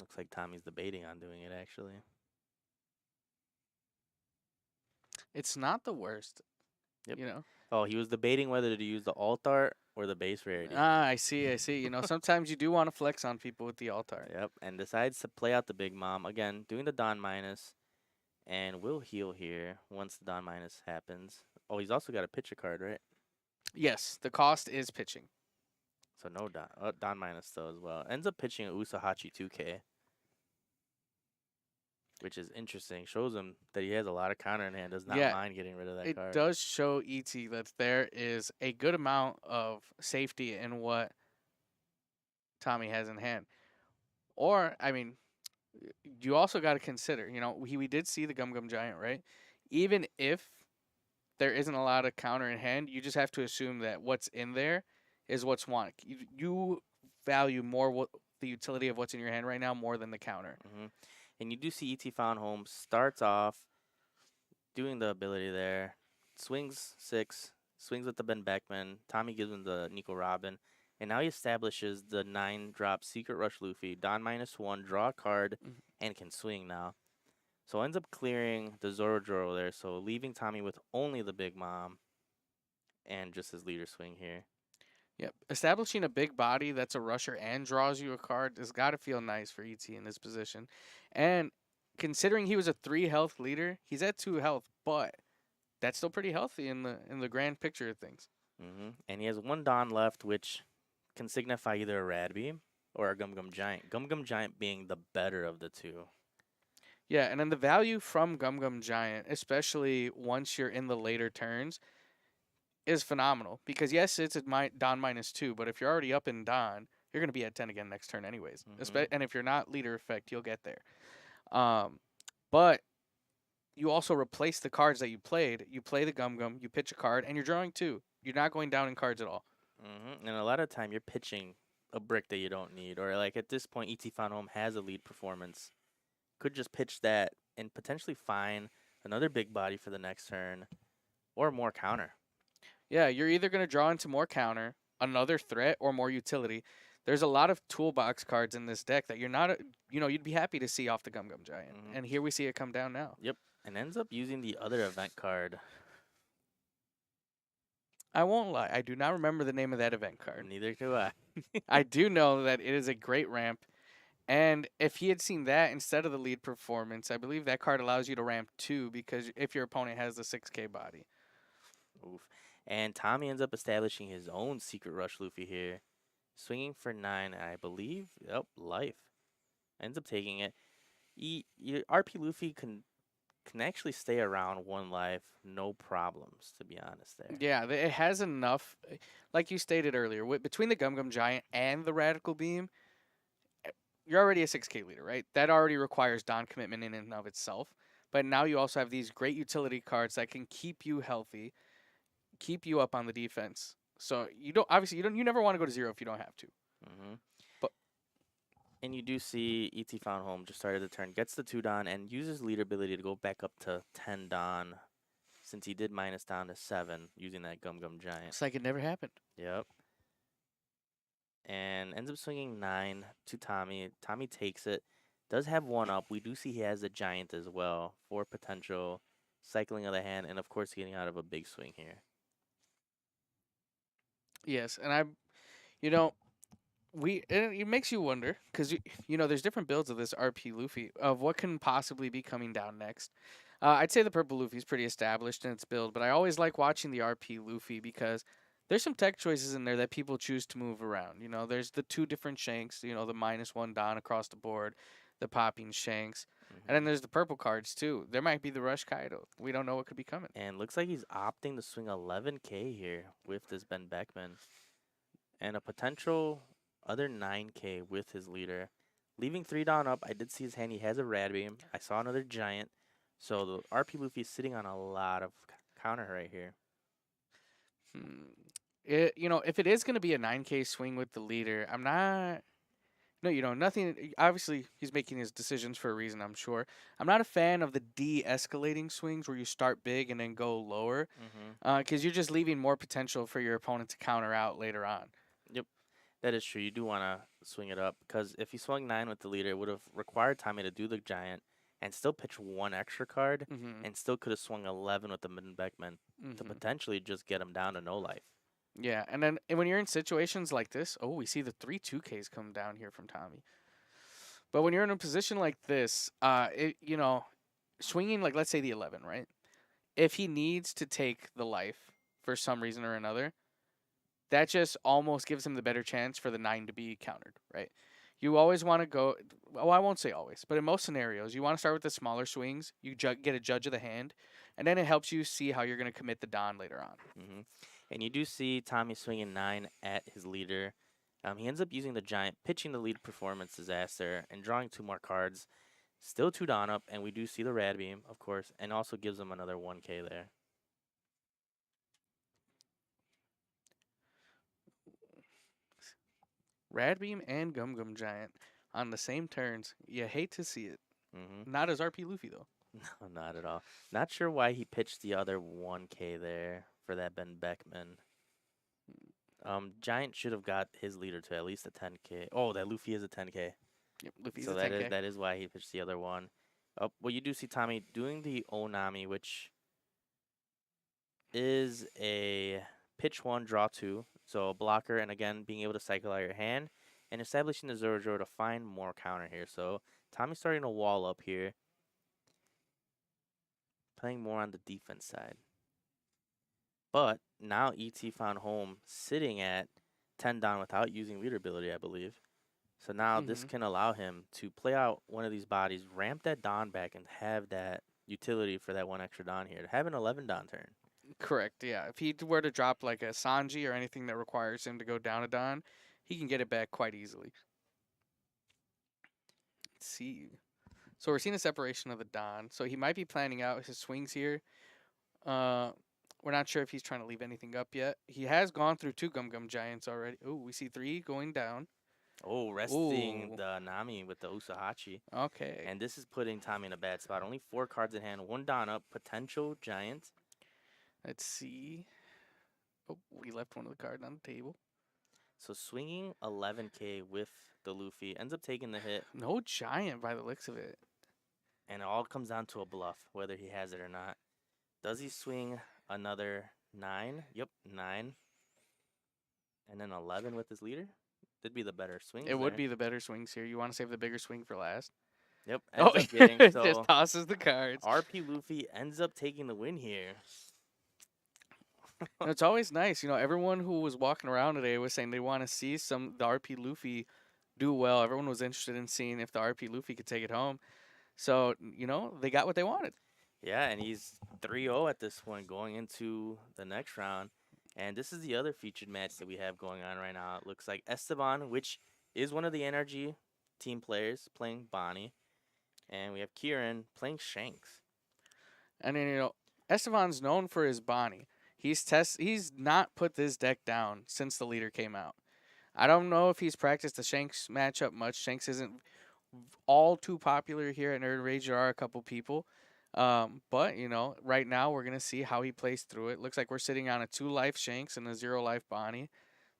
Looks like Tommy's debating on doing it actually. It's not the worst, Yep. you know. Oh, he was debating whether to use the alt art or the base rarity. Ah, I see, I see. Sometimes you do want to flex on people with the altar. Yep. And decides to play out the big mom again, doing the Don minus, and will heal here once the Don minus happens. Oh, he's also got a pitcher card, right? Yes, the cost is pitching. So no Don, Don minus though as well. Ends up pitching a Usahachi 2K, which is interesting. Shows him that he has a lot of counter in hand. Does not Yeah, mind getting rid of that it card. does show ET that there is a good amount of safety in what Tommy has in hand. Or, I mean, you also got to consider, we did see the Gum Gum Giant, right? Even if there isn't a lot of counter in hand, you just have to assume that what's in there is what's wanted. You value more the utility of what's in your hand right now more than the counter. And you do see ET Found Home starts off doing the ability there, swings 6, swings with the Ben Beckman. Tommy gives him the Nico Robin. And now he establishes the 9-drop Secret Rush Luffy, Don -1, draw a card, Mhm. and can swing now. So ends up clearing the Zoro Joro there, so leaving Tommy with only the Big Mom and just his leader swing here. Yep. Establishing a big body that's a rusher and draws you a card has got to feel nice for ET in this position. And considering he was a 3 health leader, he's at 2 health, but that's still pretty healthy in the grand picture of things. And he has 1 Don left, which can signify either a Rad Beam or a Gum Gum Giant. Gum Gum Giant being the better of the two. Yeah, and then the value from Gum Gum Giant, especially once you're in the later turns, is phenomenal. Because yes, it's at Don -2, but if you're already up in Don, you're gonna be at 10 again next turn anyways. And if you're not leader effect, you'll get there. But you also replace the cards that you played. You play the Gum Gum, you pitch a card, and you're drawing 2. You're not going down in cards at all. And a lot of time you're pitching a brick that you don't need, or like at this point, ET Found Home has a lead performance. Could just pitch that and potentially find another big body for the next turn, or more counter. Yeah, you're either going to draw into more counter, another threat, or more utility. There's a lot of toolbox cards in this deck that you're not, you'd be happy to see off the Gum Gum Giant. And here we see it come down now. Yep, and ends up using the other event card. I won't lie, I do not remember the name of that event card. Neither do I. I do know that it is a great ramp. And if he had seen that instead of the lead performance, I believe that card allows you to ramp 2 because if your opponent has the 6K body. Oof. And Tommy ends up establishing his own Secret Rush Luffy here. Swinging for 9, I believe. Yep, life. Ends up taking it. Your RP Luffy can actually stay around 1 life, no problems, to be honest there. Yeah, it has enough. Like you stated earlier, between the Gum Gum Giant and the Radical Beam, you're already a 6K leader, right? That already requires Don commitment in and of itself. But now you also have these great utility cards that can keep you healthy, keep you up on the defense. So you never want to go to 0 if you don't have to. But And you do see ET Found Home just started the turn, gets the 2 Don, and uses leader ability to go back up to 10 Don, since he did minus down to 7 using that Gum Gum Giant. it's like it never happened. Yep. And ends up swinging 9 to Tommy. Tommy takes it. Does have 1 up. We do see he has a Giant as well for potential cycling of the hand, and of course getting out of a big swing here. Yes, and it makes you wonder because there's different builds of this RP Luffy of what can possibly be coming down next. I'd say the purple Luffy is pretty established in its build, but I always like watching the RP Luffy because there's some tech choices in there that people choose to move around. There's the 2 different Shanks, the -1 Don across the board, the popping Shanks, and then there's the purple cards too. There might be the Rush Kaido. We don't know what could be coming. And looks like he's opting to swing 11K here with this Ben Beckman. And a potential other 9K with his leader. Leaving 3 Don up, I did see his hand. He has a Rad Beam. I saw another Giant. So the RP Luffy is sitting on a lot of counter right here. If it is going to be a 9K swing with the leader, I'm not. No, nothing. Obviously, he's making his decisions for a reason, I'm sure. I'm not a fan of the de-escalating swings where you start big and then go lower, because you're just leaving more potential for your opponent to counter out later on. Yep. That is true. You do want to swing it up because if he swung 9 with the leader, it would have required Tommy to do the giant and still pitch one extra card Mm-hmm. and still could have swung 11 with the Midden Beckman to Mm-hmm. potentially just get him down to no life. Yeah, and then when you're in situations like this, oh, we see the 3 2Ks come down here from Tommy. But when you're in a position like this, swinging like let's say the 11, right? If he needs to take the life for some reason or another, that just almost gives him the better chance for the 9 to be countered, right? You always want to go. Well, I won't say always, but in most scenarios, you want to start with the smaller swings. You get a judge of the hand, and then it helps you see how you're going to commit the Don later on. hmm And you do see Tommy swinging 9 at his leader. He ends up using the giant, pitching the lead performance disaster, and drawing 2 more cards. Still 2 down up, and we do see the rad beam, of course, and also gives him another 1K there. Radbeam and Gum Gum Giant on the same turns. You hate to see it. hmm Not as RP Luffy though. No, not at all. Not sure why he pitched the other 1K there for that Ben Beckman. Giant should have got his leader to at least a 10K. Oh, that Luffy is a 10K. Yep, Luffy's So a that is 10K. that is why he pitched the other one. Well, you do see Tommy doing the Onami, which is a pitch 1, draw 2. So a blocker, and again, being able to cycle out your hand and establishing the Zoro to find more counter here. So Tommy's starting to wall up here, playing more on the defense side. But now ET found home sitting at 10 down without using leader ability, I believe. So now this Mm-hmm. can allow him to play out one of these bodies, ramp that Don back, and have that utility for that one extra Don here. To have an 11 Don turn. Correct. Yeah. If he were to drop like a Sanji or anything that requires him to go down a Don, he can get it back quite easily. Let's see. So we're seeing a separation of the Don. So he might be planning out his swings here. Uh, we're not sure if he's trying to leave anything up yet. He has gone through 2 Gum Giants already. Oh, we see 3 going down. Oh, resting Ooh. the Nami with the Usahachi. Okay. And this is putting Tommy in a bad spot. Only 4 cards in hand, 1 Don up, potential Giant. Let's see. Oh, we left one of the cards on the table. So swinging 11K with the Luffy ends up taking the hit. No Giant by the looks of it. And it all comes down to a bluff, whether he has it or not. Does he swing another 9? Yep, 9. And then 11 with his leader? That'd be the better swings It would there. be the better swings here. You want to save the bigger swing for last. Yep, Oh, ends up getting. just So tosses the cards. RP Luffy ends up taking the win here. And it's always nice, everyone who was walking around today was saying they want to see the RP Luffy do well. Everyone was interested in seeing if the RP Luffy could take it home. So, they got what they wanted. Yeah, and he's 3-0 at this point going into the next round. And this is the other featured match that we have going on right now. It looks like Esteban, which is one of the NRG team players, playing Bonnie. And we have Kieran playing Shanks. And then, Esteban's known for his Bonnie. He's not put this deck down since the leader came out. I don't know if he's practiced the Shanks matchup much. Shanks isn't all too popular here at Nerd Rage. There are a couple people. But, right now we're going to see how he plays through it. Looks like we're sitting on a 2 life Shanks and a 0 life Bonnie.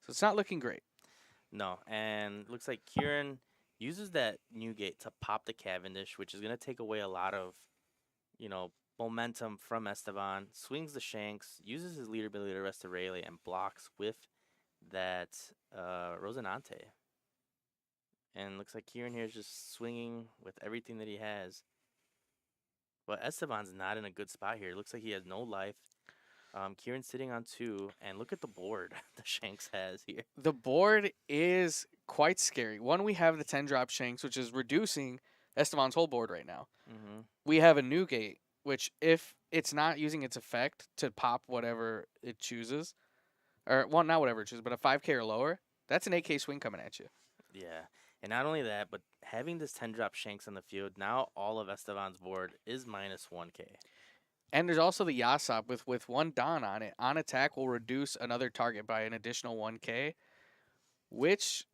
So it's not looking great. No, and looks like Kieran uses that new gate to pop the Cavendish, which is going to take away a lot of, momentum from Esteban. Swings the Shanks, uses his leader ability to rest the Rayleigh, and blocks with that Rosinante. And looks like Kieran here is just swinging with everything that he has. But Esteban's not in a good spot here. Looks like he has no life. Kieran's sitting on 2, and look at the board the Shanks has here. The board is quite scary. One, we have the 10-drop Shanks, which is reducing Esteban's whole board right now. Mm-hmm. We have a new gate, which if it's not using its effect to pop whatever it chooses, or well, not whatever it chooses, but a 5K or lower, that's an 8K swing coming at you. Yeah. And not only that, but having this 10-drop Shanks on the field, now all of Esteban's board is minus 1K. And there's also the Yasop with 1 Don on it. On attack will reduce another target by an additional 1K, which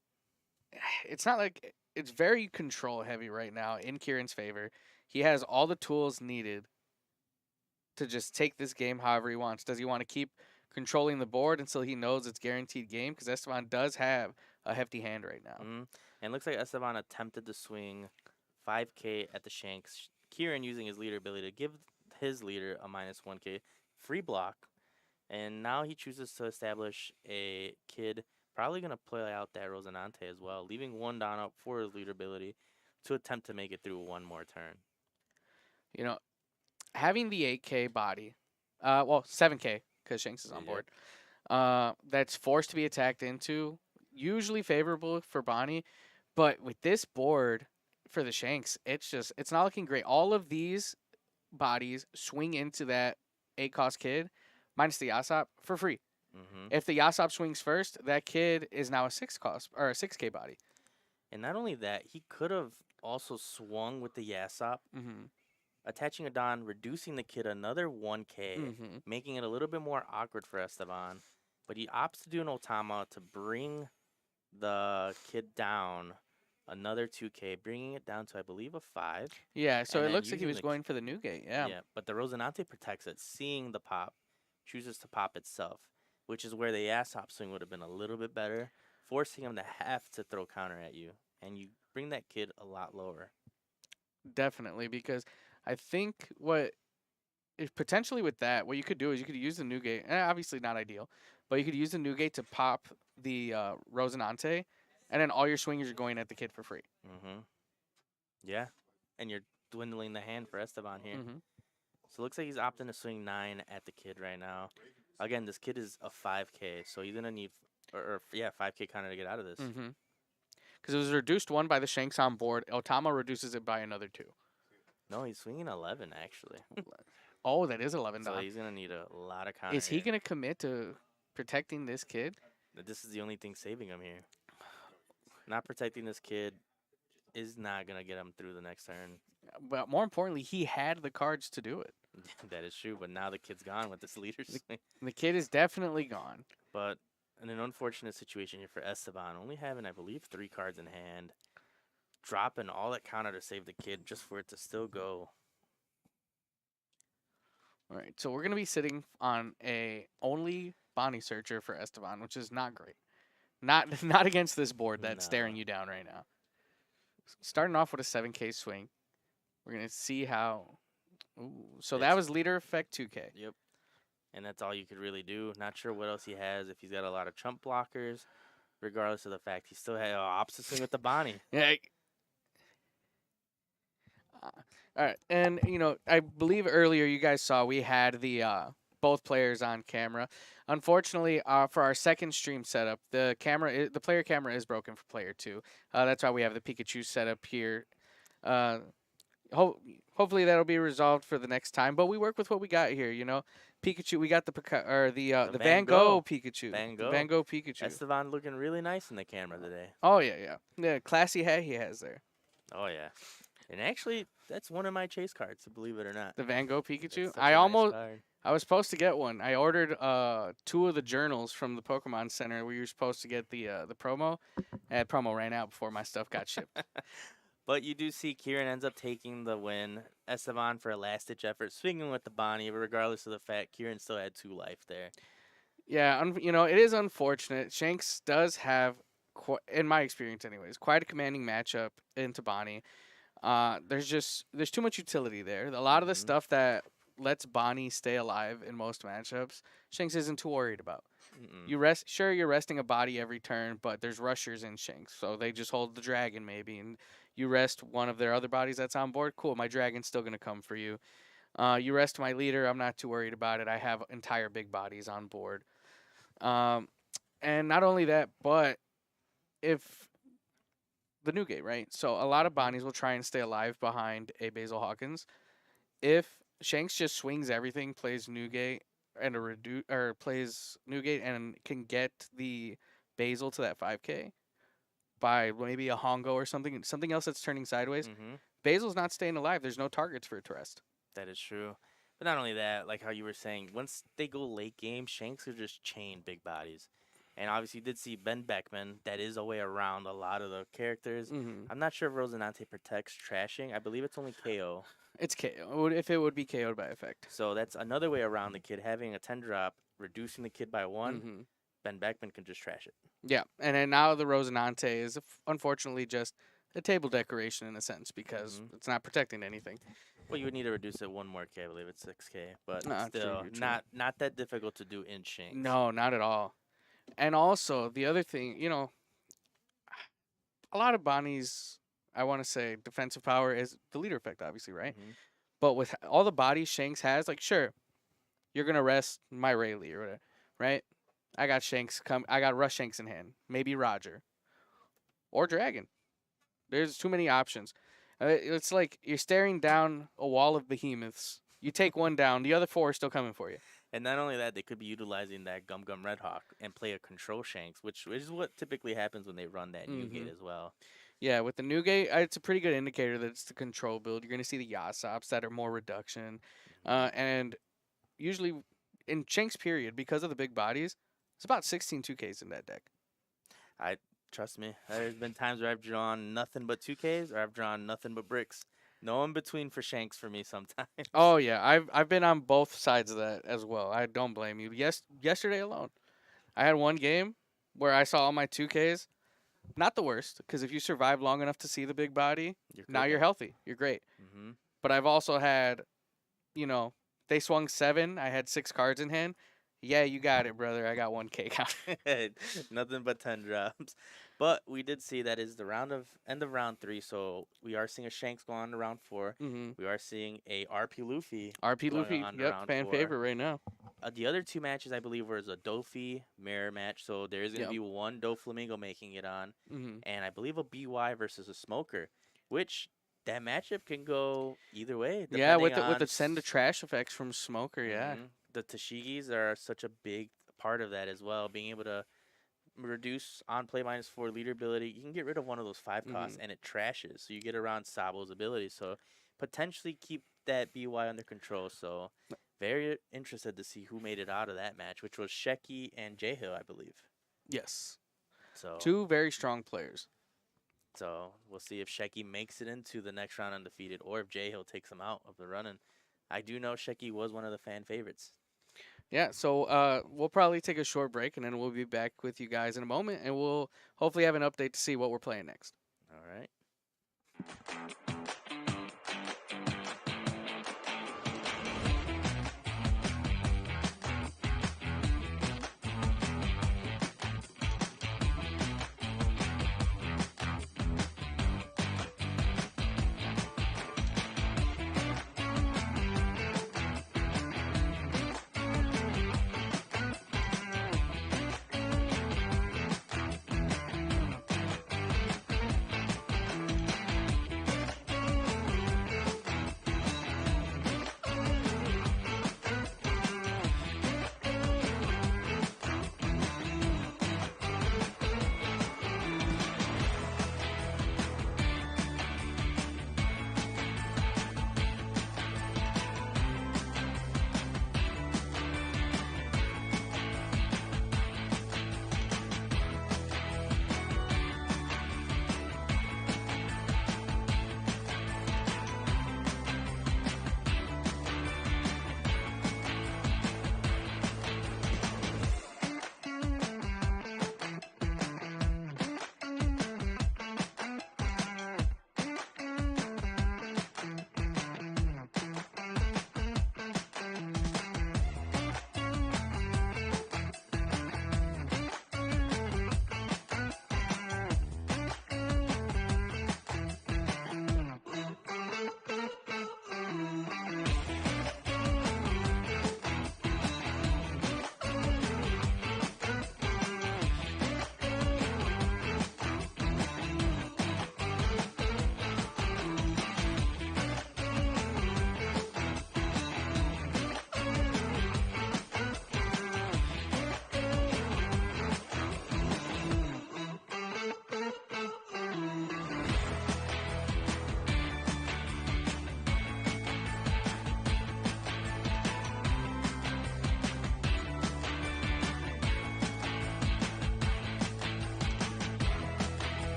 it's not like it's very control heavy right now in Kieran's favor. He has all the tools needed to just take this game however he wants. Does he want to keep controlling the board until he knows it's guaranteed game? Because Esteban does have a hefty hand right now. Mm-hmm. And looks like Esteban attempted to swing 5K at the Shanks. Kieran using his leader ability to give his leader a minus 1K free block. And now he chooses to establish a kid, probably going to play out that Rosinante as well, leaving one down up for his leader ability to attempt to make it through one more turn. You know, having the 8K body, 7K because Shanks is on Yep. board. That's forced to be attacked into, usually favorable for Bonnie, but with this board for the Shanks, it's not looking great. All of these bodies swing into that 8 cost kid, minus the Yasop for free. Mm-hmm. If the Yasop swings first, that kid is now a 6 cost or a 6K body. And not only that, he could have also swung with the Yasop, Mm-hmm. attaching a Don, reducing the kid another 1K, Mm-hmm. making it a little bit more awkward for Esteban. But he opts to do an Otama to bring the kid down another 2K, bringing it down to, I believe, a 5. Yeah, so And it then looks like he using was the going for the Newgate. Yeah. yeah, but the Rosinante protects it, seeing the pop, chooses to pop itself, which is where the ass hop swing would have been a little bit better, forcing him to have to throw counter at you, and you bring that kid a lot lower. Definitely, because I think what if potentially with that, what you could do is you could use the Newgate. Obviously not ideal, but you could use the Newgate to pop the Rosinante, and then all your swingers are going at the kid for free. Mm-hmm. Yeah, and you're dwindling the hand for Esteban here. Mm-hmm. So it looks like he's opting to swing 9 at the kid right now. Again, this kid is a 5K, so he's gonna need, yeah, 5K counter to get out of this. Mm-hmm. Because it was reduced 1 by the Shanks on board. Otama reduces it by another 2. No, he's swinging 11 actually. Oh, that is 11 So Dom. he's gonna need a lot of counter. Is he here. gonna commit to protecting this kid? This is the only thing saving him here. Not protecting this kid is not gonna get him through the next turn. But more importantly, he had the cards to do it. That is true, but now the kid's gone with this leader swing. The kid is definitely gone. But in an unfortunate situation here for Esteban, only having, I believe, 3 cards in hand, dropping all that counter to save the kid just for it to still go. All right, so we're gonna be sitting on a only Bonnie searcher for Esteban, which is not great. Not not against this board that's staring No. you down right now. Starting off with a 7K swing, we're gonna see how. Ooh, so that It's- was leader effect 2K. Yep. And that's all you could really do. Not sure what else he has. If he's got a lot of chump blockers, regardless of the fact he still had opposite swing with the Bonnie. Yeah. All right, and I believe earlier you guys saw we had the both players on camera. Unfortunately, for our second stream setup, the player camera is broken for player 2. That's why we have the Pikachu setup here. Uh, hopefully that'll be resolved for the next time. But we work with what we got here. Pikachu. We got the Van Gogh Pikachu. Van The Gogh. Van Gogh Pikachu. Esteban looking really nice in the camera today. Oh yeah. Classy hat he has there. Oh yeah. And actually, that's one of my chase cards, believe it or not. The Van Gogh That's Pikachu. such a nice card. I was supposed to get one. I ordered 2 of the journals from the Pokemon Center where you were supposed to get the promo. And promo ran out before my stuff got shipped. But you do see Kieran ends up taking the win. Esteban for a last ditch effort, swinging with the Bonnie, but regardless of the fact, Kieran still had 2 life there. Yeah, it is unfortunate. Shanks does have, in my experience anyways, quite a commanding matchup into Bonnie. There's too much utility there. A lot of the Mhm. stuff that lets Bonnie stay alive in most matchups, Shanks isn't too worried about. Mm-mm. You're resting a body every turn, but there's rushers in Shanks, so they just hold the dragon maybe, and you rest one of their other bodies that's on board. Cool, my dragon's still gonna come for you. You rest my leader. I'm not too worried about it. I have entire big bodies on board. And not only that, but if the Newgate, right? So a lot of Bonnies will try and stay alive behind a Basil Hawkins. If Shanks just swings everything, plays Newgate and plays Newgate and can get the Basil to that 5K by maybe a Hongo or something else that's turning sideways. Mm-hmm. Basil's not staying alive. There's no targets for it to rest. That is true. But not only that, like how you were saying, once they go late game, Shanks are just chain big bodies. And obviously, you did see Ben Beckman. That is a way around a lot of the characters. Mm-hmm. I'm not sure if Rosinante protects trashing. I believe it's only KO. It's KO. If it would be KO'd by effect. So that's another way around the kid having a 10 drop, reducing the kid by 1. Mm-hmm. Ben Beckman can just trash it. Yeah, and then now the Rosinante is unfortunately just a table decoration in a sense because Hmm. it's not protecting anything. Well, you would need to reduce it one more K. I believe it's 6K, but True, still true, true. not that difficult to do in Shanks. No, not at all. And also the other thing, a lot of Bonnie's, I want to say, defensive power is the leader effect, obviously, right? Hmm. But with all the bodies Shanks has, like, sure, you're gonna rest my Rayleigh or whatever, right? I got Shanks I got Rush Shanks in hand, maybe Roger or Dragon. There's too many options. It's like you're staring down a wall of behemoths. You take one down, the other four are still coming for you. And not only that, they could be utilizing that Gum Gum Red Hawk and play a control Shanks, which is what typically happens when they run that Hmm. Newgate as well. Yeah, with the Newgate, it's a pretty good indicator that it's the control build. You're going to see the Yasops that are more reduction. Hmm. And usually in Shanks period, because of the big bodies, it's about 16 2Ks in that deck. I trust me. There's been times where I've drawn nothing but 2Ks or I've drawn nothing but bricks. No in between for Shanks for me sometimes. Oh yeah, I've been on both sides of that as well. I don't blame you. Yesterday alone, I had one game where I saw all my 2Ks. Not the worst, because if you survive long enough to see the big body, You're now you're cooking. healthy. You're great. Hmm. But I've also had, you know, they swung 7. I had 6 cards in hand. Yeah, you got it, brother. I got 1K count. Nothing but 10 drops. But we did see that is the end of round 3, so we are seeing a Shanks go on to round 4. Mm-hmm. We are seeing a RP Luffy RP going Luffy, on to yep, round fan 4. favorite right now. The other 2 matches I believe was a Dofi mirror match, so there is going to Yep. be one Doflamingo making it on, Mm-hmm. and I believe a BY versus a Smoker, which that matchup can go either way Yeah, depending with on the send to trash effects from Smoker, yeah. The Tashigis are such a big part of that as well. Being able to reduce on play -4 leader ability, you can get rid of one of those 5 costs Mm-hmm. and it trashes. So you get around Sabo's ability. So potentially keep that BY under control. So very interested to see who made it out of that match, which was Sheki and J-Hill, I believe. Yes. So 2 very strong players. so we'll see if Sheki makes it into the next round undefeated or if J-Hill takes him out of the run-in. I do know Sheki was one of the fan favorites. Yeah, so we'll probably take a short break and then we'll be back with you guys in a moment and we'll hopefully have an update to see what we're playing next. All right.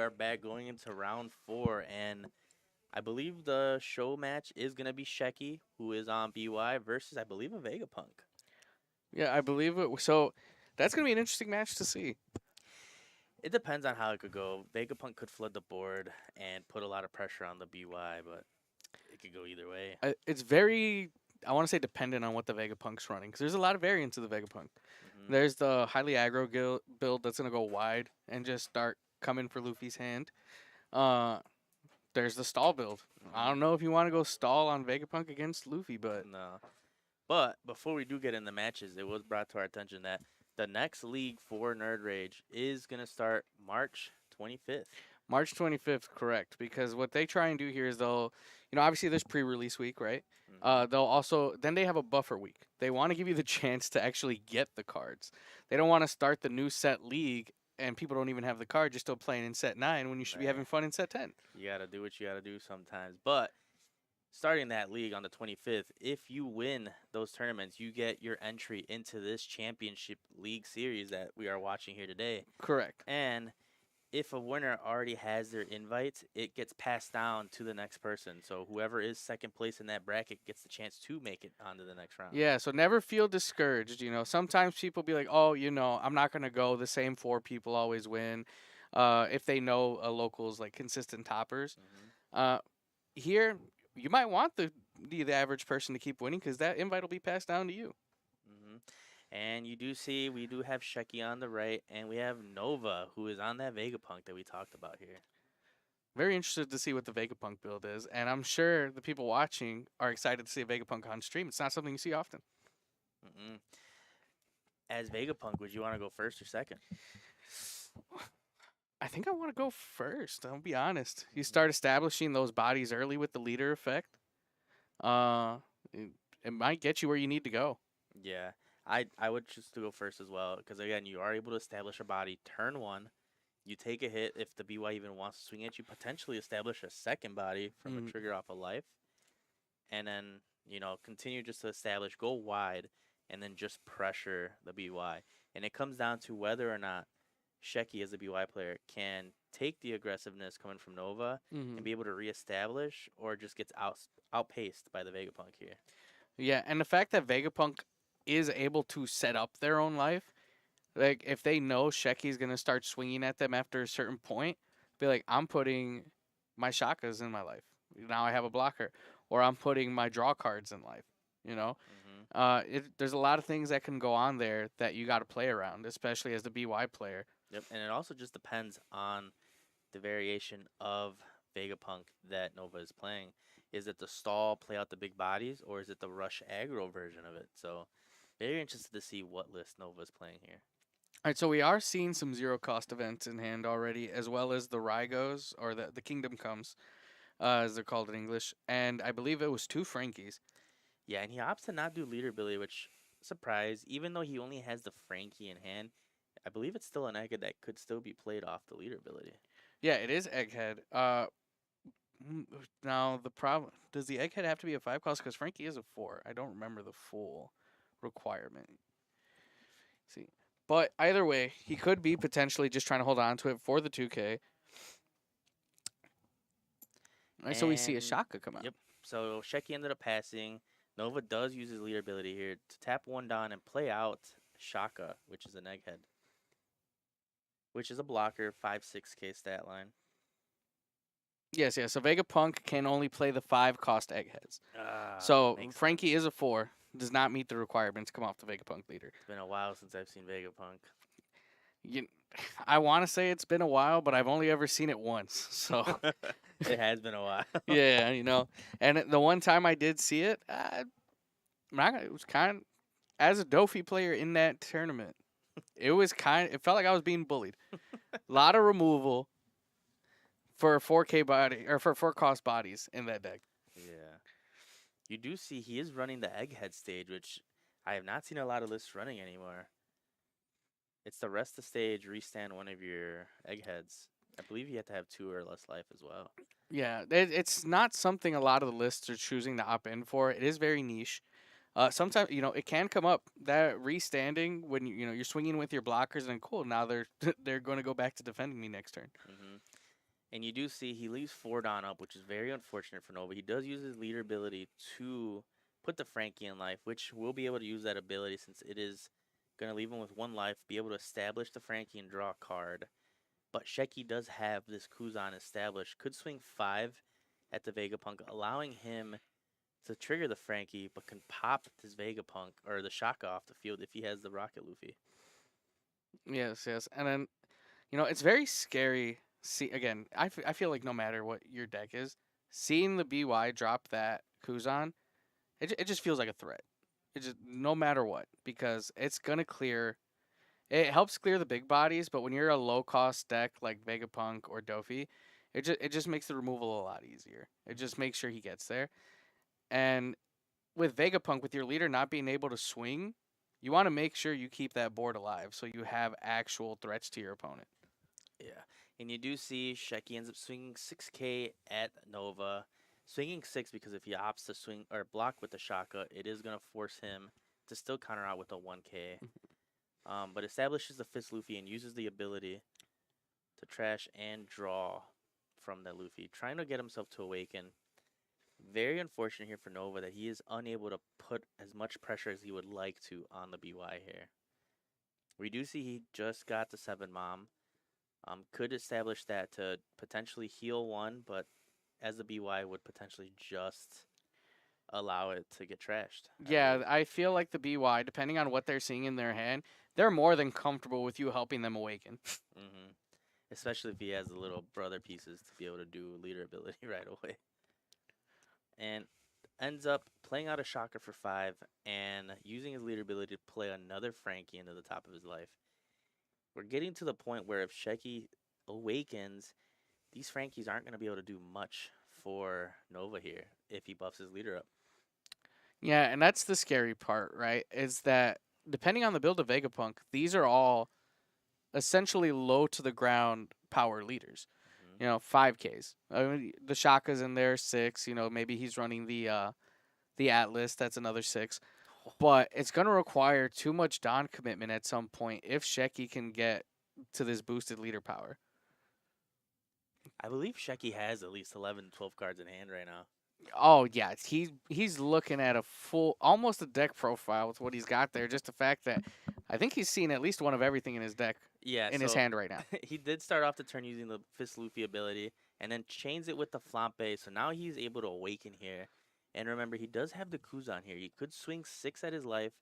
are back going into round 4, and I believe the show match is gonna be Shecky, who is on BY, versus I believe a Vegapunk. Yeah, I believe it. So that's gonna be an interesting match to see. It depends on how it could go. Vegapunk could flood the board and put a lot of pressure on the BY, but it could go either way. It's very, I want to say, dependent on what the Vegapunk's running, because there's a lot of variants of the Vegapunk. Hmm. There's the highly aggro build that's gonna go wide and just start coming for Luffy's hand. Uh, there's the stall build. I Hmm. don't know if you want to go stall on Vegapunk against Luffy, but No. But before we do get in the matches, it was brought to our attention that the next league for Nerd Rage is going to start March 25th. March 25th, correct? Because what they try and do here is they'll, obviously there's pre-release week, right? Hmm. They'll also then they have a buffer week. They want to give you the chance to actually get the cards. They don't want to start the new set league and people don't even have the card. You're still playing in set 9 when you should be Nah, having fun in set 10. you got to do what you got to do sometimes. But starting that league on the 25th, if you win those tournaments, you get your entry into this championship league series that we are watching here today. Correct. And if a winner already has their invite, it gets passed down to the next person. So whoever is second place in that bracket gets the chance to make it onto the next round. Yeah, so never feel discouraged. Sometimes people be like, "Oh, I'm not gonna go. The same 4 people always win." If they know a local's like consistent toppers. Hmm. Uh, here you might want the average person to keep winning because that invite will be passed down to you. Hmm. And you do see we do have Shecky on the right, and we have Nova, who is on that Vegapunk that we talked about here. Very interested to see what the Vegapunk build is, and I'm sure the people watching are excited to see a Vegapunk on stream. It's not something you see often. Mm-mm. As Vegapunk, would you want to go first or second? I think I want to go first. I'll be honest. You start establishing those bodies early with the leader effect. Uh, it, it might get you where you need to go. Yeah, I would choose to go first as well because again, you are able to establish a body turn 1. You take a hit if the BY even wants to swing at you. Potentially establish a second body from a Mm, trigger off a life, and then continue just to establish, go wide, and then just pressure the BY. And it comes down to whether or not Shecky as a BY player can take the aggressiveness coming from Nova and mm-hmm. be able to reestablish, or just gets outpaced by the Vegapunk here. Yeah, and the fact that Vegapunk is able to set up their own life, like if they know Shecky's gonna start swinging at them after a certain point, be like, I'm putting my shakas in my life. Now I have a blocker, or I'm putting my draw cards in life. You know, Hmm. there's a lot of things that can go on there that you got to play around, especially as the BY player. Yep, and it also just depends on the variation of Vegapunk that Nova is playing. Is it the stall, play out the big bodies, or is it the rush aggro version of it? So, very interested to see what list Nova is playing here. All right, so we are seeing some zero cost events in hand already, as well as the Rygos or the Kingdom Comes, as they're called in English, and I believe it was 2 Frankies. Yeah, and he opts to not do leader ability, which surprise. Even though he only has the Frankie in hand, I believe it's still an egg that could still be played off the leader ability. Yeah, it is Egghead. Now the problem, does the Egghead have to be a 5 cost? Because Frankie is a 4. I don't remember the full requirement. See, but either way, he could be potentially just trying to hold on to it for the 2K. All right, so we see a And Shaka come out. yep, so Sheki ended up passing. Nova does use his leader ability here to tap 1 down and play out Shaka, which is an egghead, which is a blocker, 5-6K stat line. Yes, yes. So Vegapunk can only play the 5 cost Eggheads. That So makes Frankie sense. is a 4. Does not meet the requirements to come off the Vegapunk leader. It's been a while since I've seen Vegapunk. You, I want to say it's been a while, but I've only ever seen it once. So It has been a while. yeah, And the one time I did see it, it was kind of as a Dofi player in that tournament. It felt like I was being bullied. A lot of removal for a 4K body or for 4 cost bodies in that deck. Yeah. You do see he is running the egghead stage, which I have not seen a lot of lists running anymore. It's the rest of stage, restand one of your eggheads. I believe you have to have 2 or less life as well. Yeah, it's not something a lot of the lists are choosing to opt in for. It is very niche. Sometimes it can come up that restanding when you're swinging with your blockers and cool. Now they're they're going to go back to defending me next turn. Hmm. And you do see he leaves 4 Don up, which is very unfortunate for Nova. He does use his leader ability to put the Frankie in life, which will be able to use that ability since it is going to leave him with 1 life, be able to establish the Frankie and draw a card. But Sheki does have this Kuzan established, could swing 5 at the Vegapunk, allowing him to trigger the Frankie, but can pop this Vegapunk or the Shaka off the field if he has the Rocket Luffy. Yes, yes. And then, it's very scary. See, again, I feel like no matter what your deck is, seeing the BY drop that Kuzan, it just feels like a threat. It just, no matter what, because it's going to clear. It helps clear the big bodies, but when you're a low cost deck like Vegapunk or Dofi, it just makes the removal a lot easier. It just makes sure he gets there. And with Vegapunk, with your leader not being able to swing, you want to make sure you keep that board alive so you have actual threats to your opponent. Yeah. And you do see Sheki ends up swinging 6K at Nova. Swinging 6 because if he opts to swing or block with the Shaka, it is going to force him to still counter out with a 1K. But establishes the Fist Luffy and uses the ability to trash and draw from the Luffy, trying to get himself to awaken. Very unfortunate here for Nova that he is unable to put as much pressure as he would like to on the BY here. We do see he just got the 7 Mom. Could establish that to potentially heal 1, but as the BY would potentially just allow it to get trashed, I believe. Yeah, I feel like the BY, depending on what they're seeing in their hand, they're more than comfortable with you helping them awaken. hmm Especially if he has the little brother pieces to be able to do leader ability right away. And ends up playing out a Shocker for 5 and using his leader ability to play another Frankie into the top of his life. We're getting to the point where if Sheki awakens, these Frankies aren't going to be able to do much for Nova here if he buffs his leader up. Yeah, and that's the scary part, right? Is that depending on the build of Vegapunk, these are all essentially low to the ground power leaders. hmm 5Ks. I mean, the Shaka's in there, 6. Maybe he's running the Atlas. That's another 6. But it's gonna require too much Don commitment at some point if Sheki can get to this boosted leader power. I believe Sheki has at least 11, 12 cards in hand right now. Oh yeah, he's looking at a full, almost a deck profile with what he's got there. Just the fact that I think he's seen at least one of everything in his deck Yeah, in his so hand right now. he did start off the turn using the Fist Luffy ability and then chains it with the Flampe. So now he's able to awaken here. And remember, he does have the Kuzan here. He could swing 6 at his life,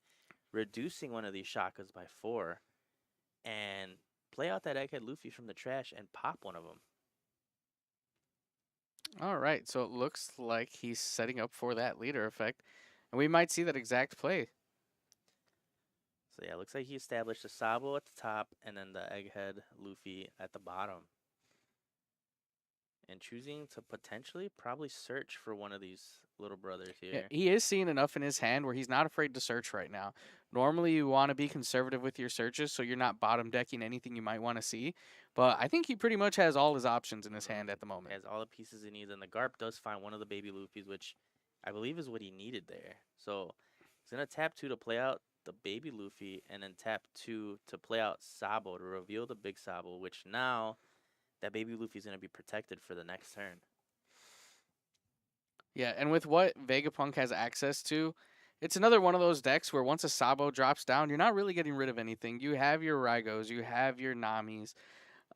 reducing one of these Shakas by 4, and play out that Egghead Luffy from the trash and pop one of them. All right, so it looks like he's setting up for that leader effect, and we might see that exact play. So yeah, looks like he established a Sabo at the top and then the Egghead Luffy at the bottom. And choosing to potentially probably search for one of these little brothers Yeah, here. he is seeing enough in his hand where he's not afraid to search right now. Normally, you want to be conservative with your searches so you're not bottom decking anything you might want to see. But I think he pretty much has all his options in his hand at the moment. Has all the pieces he needs, and the Garp does find one of the baby Luffys, which I believe is what he needed there. So he's gonna tap 2 to play out the baby Luffy, and then tap 2 to play out Sabo to reveal the big Sabo, which now that baby Luffy's gonna be protected for the next turn. Yeah, and with what Vegapunk has access to, it's another one of those decks where once a Sabo drops down, you're not really getting rid of anything. You have your Raigos, you have your Namis,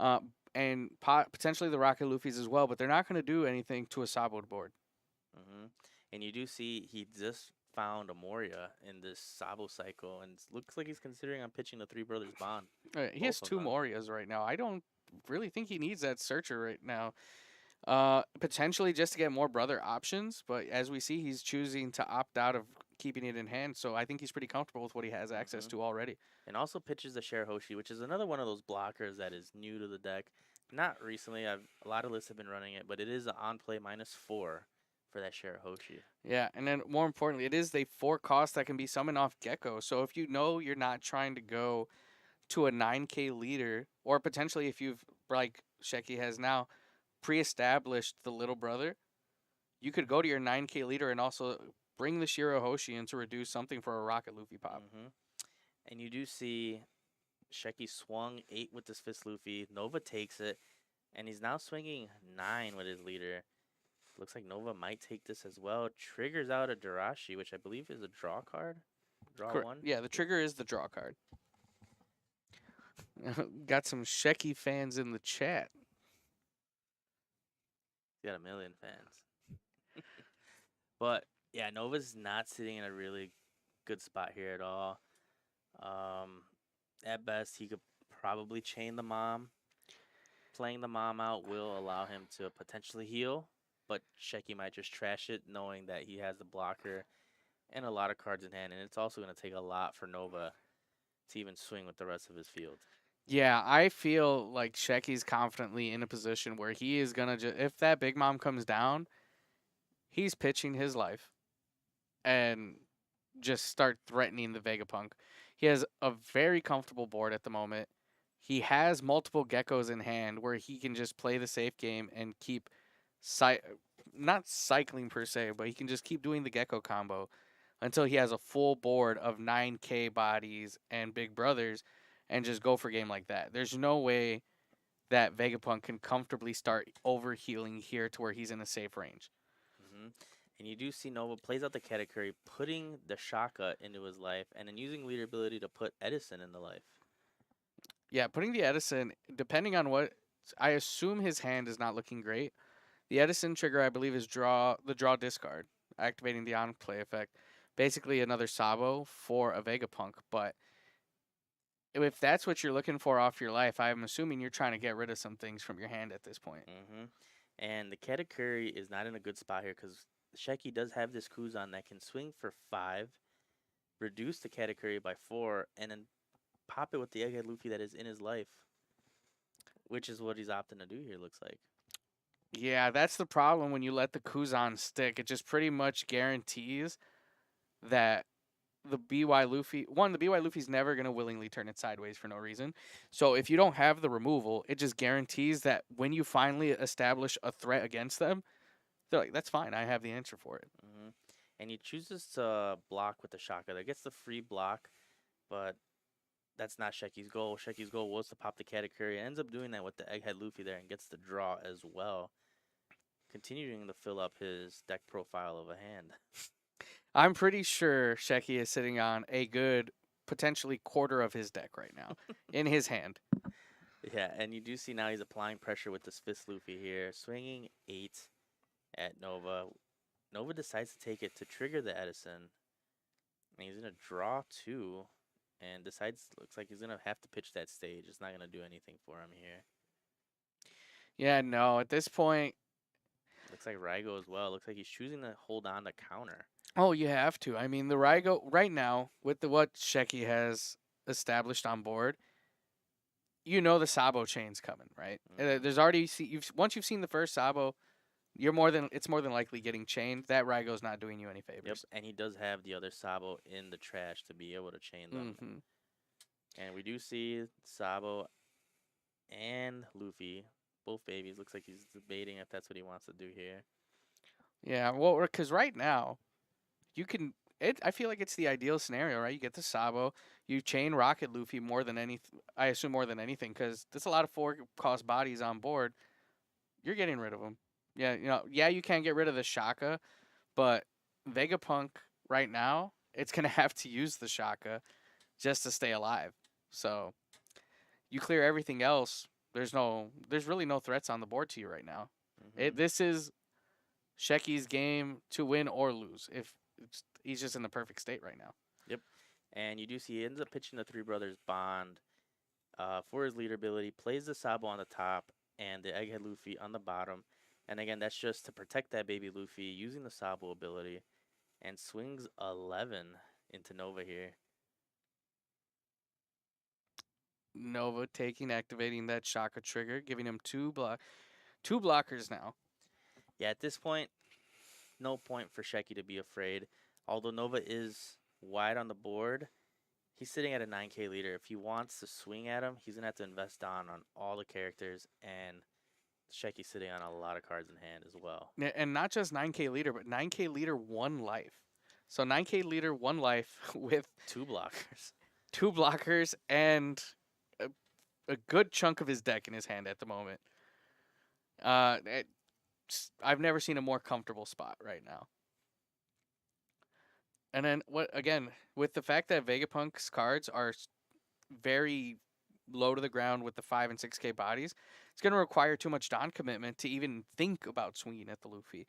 uh, and potentially the Rocket Luffys as well, but they're not going to do anything to a Sabo board. hmm And you do see he just found a Moria in this Sabo cycle, and looks like he's considering on pitching the Three Brothers Bond. He has Both of 2 them. Morias right now. I don't really think he needs that Searcher right now. Potentially just to get more brother options, but as we see, he's choosing to opt out of keeping it in hand. So I think he's pretty comfortable with what he has access hmm to already. And also pitches the Shirahoshi, which is another one of those blockers that is new to the deck. Not recently. A lot of lists have been running it, but it is an on play -4 for that Shirahoshi. Yeah, and then more importantly, it is a 4 cost that can be summoned off Gecko. So if you know you're not trying to go to a 9K leader, or potentially if you've, like Sheki has now, pre-established the little brother, you could go to your 9K leader and also bring the Shirahoshi in to reduce something for a Rocket Luffy pop. And you do see Sheki swung 8 with this Fist Luffy. Nova takes it. And he's now swinging 9 with his leader. Looks like Nova might take this as well. Triggers out a Jirachi, which I believe is a draw card. Draw Correct. one. Yeah, the Yep. trigger is the draw card. Got some Shecky fans in the chat. He's got a million fans. But yeah, Nova's not sitting in a really good spot here at all. Um, at best, he could probably chain the mom. Playing the mom out will allow him to potentially heal, but Shecky might just trash it, knowing that he has the blocker and a lot of cards in hand, and it's also going to take a lot for Nova to even swing with the rest of his field. Yeah, I feel like Shecky's confidently in a position where he is gonna just if that big mom comes down, he's pitching his life and just start threatening the Vegapunk. He has a very comfortable board at the moment. He has multiple geckos in hand where he can just play the safe game and keep cy- not cycling per se, but he can just keep doing the gecko combo until he has a full board of 9K bodies and big brothers and just go for game like that. There's no way that Vegapunk can comfortably start overhealing here to where he's in a safe range. hmm And you do see Nova plays out the Katakuri, putting the Shaka into his life, and then using leader ability to put Edison in the life. Yeah, putting the Edison, depending on what I assume his hand is not looking great. The Edison trigger, I believe, is draw discard, activating the on play effect. Basically, another Sabo for a Vegapunk. But if that's what you're looking for off your life, I'm assuming you're trying to get rid of some things from your hand at this point. hmm And the Katakuri is not in a good spot here because Sheki does have this Kuzan that can swing for 5, reduce the Katakuri by 4, and then pop it with the Egghead Luffy that is in his life, which is what he's opting to do here, looks like. Yeah, that's the problem when you let the Kuzan stick. It just pretty much guarantees that the BY Luffy the BY Luffy's never gonna willingly turn it sideways for no reason. So if you don't have the removal, it just guarantees that when you finally establish a threat against them, they're like, that's fine, I have the answer for it. And he chooses to block with the Shaka. That gets the free block, but that's not Sheki's goal. Sheki's goal was to pop the Katakuri. Ends up doing that with the Egghead Luffy there and gets the draw as well, continuing to fill up his deck profile of a hand. I'm pretty sure Sheki is sitting on a good potentially quarter of his deck right now in his hand. Yeah, and you do see now he's applying pressure with this Fist Luffy here, swinging 8 at Nova. Nova decides to take it to trigger the Edison, and he's gonna draw 2, and looks like he's gonna have to pitch that stage. It's not gonna do anything for him here. Yeah, no, at this point, Looks like Raigo as well. Looks like he's choosing to hold on to counter. oh, you have to. I mean, the Raigo right now with what Sheki has established on board, you know the Sabo chain's coming, right? hmm There's already once you've seen the first Sabo, it's more than likely getting chained. That Raigo's not doing you any Yep, favors. and he does have the other Sabo in the trash to be able to chain them. Hmm. And we do see Sabo and Luffy, both babies. Looks like he's debating if that's what he wants to do here. Yeah, well, because right now you can. I feel like it's the ideal scenario, right? You get the Sabo, you chain Rocket Luffy more than anything. I assume more than anything, because there's a lot of 4 cost bodies on board. You're getting rid of them. Yeah, yeah, you can get rid of the Shaka, but Vegapunk right now, it's gonna have to use the Shaka just to stay alive. So you clear everything else. There's really no threats on the board to you right now. hmm This is Sheki's game to win or lose. If he's just in the perfect state right now. Yep. And you do see he ends up pitching the Three Brothers Bond for his leader ability, plays the Sabo on the top and the Egghead Luffy on the bottom. And again, that's just to protect that baby Luffy using the Sabo ability, and swings 11 into Nova here. Nova activating that Shaka trigger, giving him two blockers now. Yeah, at this point, no point for Sheki to be afraid. Although Nova is wide on the board, he's sitting at a 9K leader. If he wants to swing at him, he's going to have to invest on all the characters, and Sheki's sitting on a lot of cards in hand as well. And not just 9K leader, but 9K leader 1 life. So 9K leader 1 life with 2 blockers. 2 blockers and a good chunk of his deck in his hand at the moment. I've never seen a more comfortable spot right now. And then what again with the fact that Vegapunk's cards are very low to the ground with the 5 and 6K bodies, it's going to require too much Don commitment to even think about swinging at the Luffy.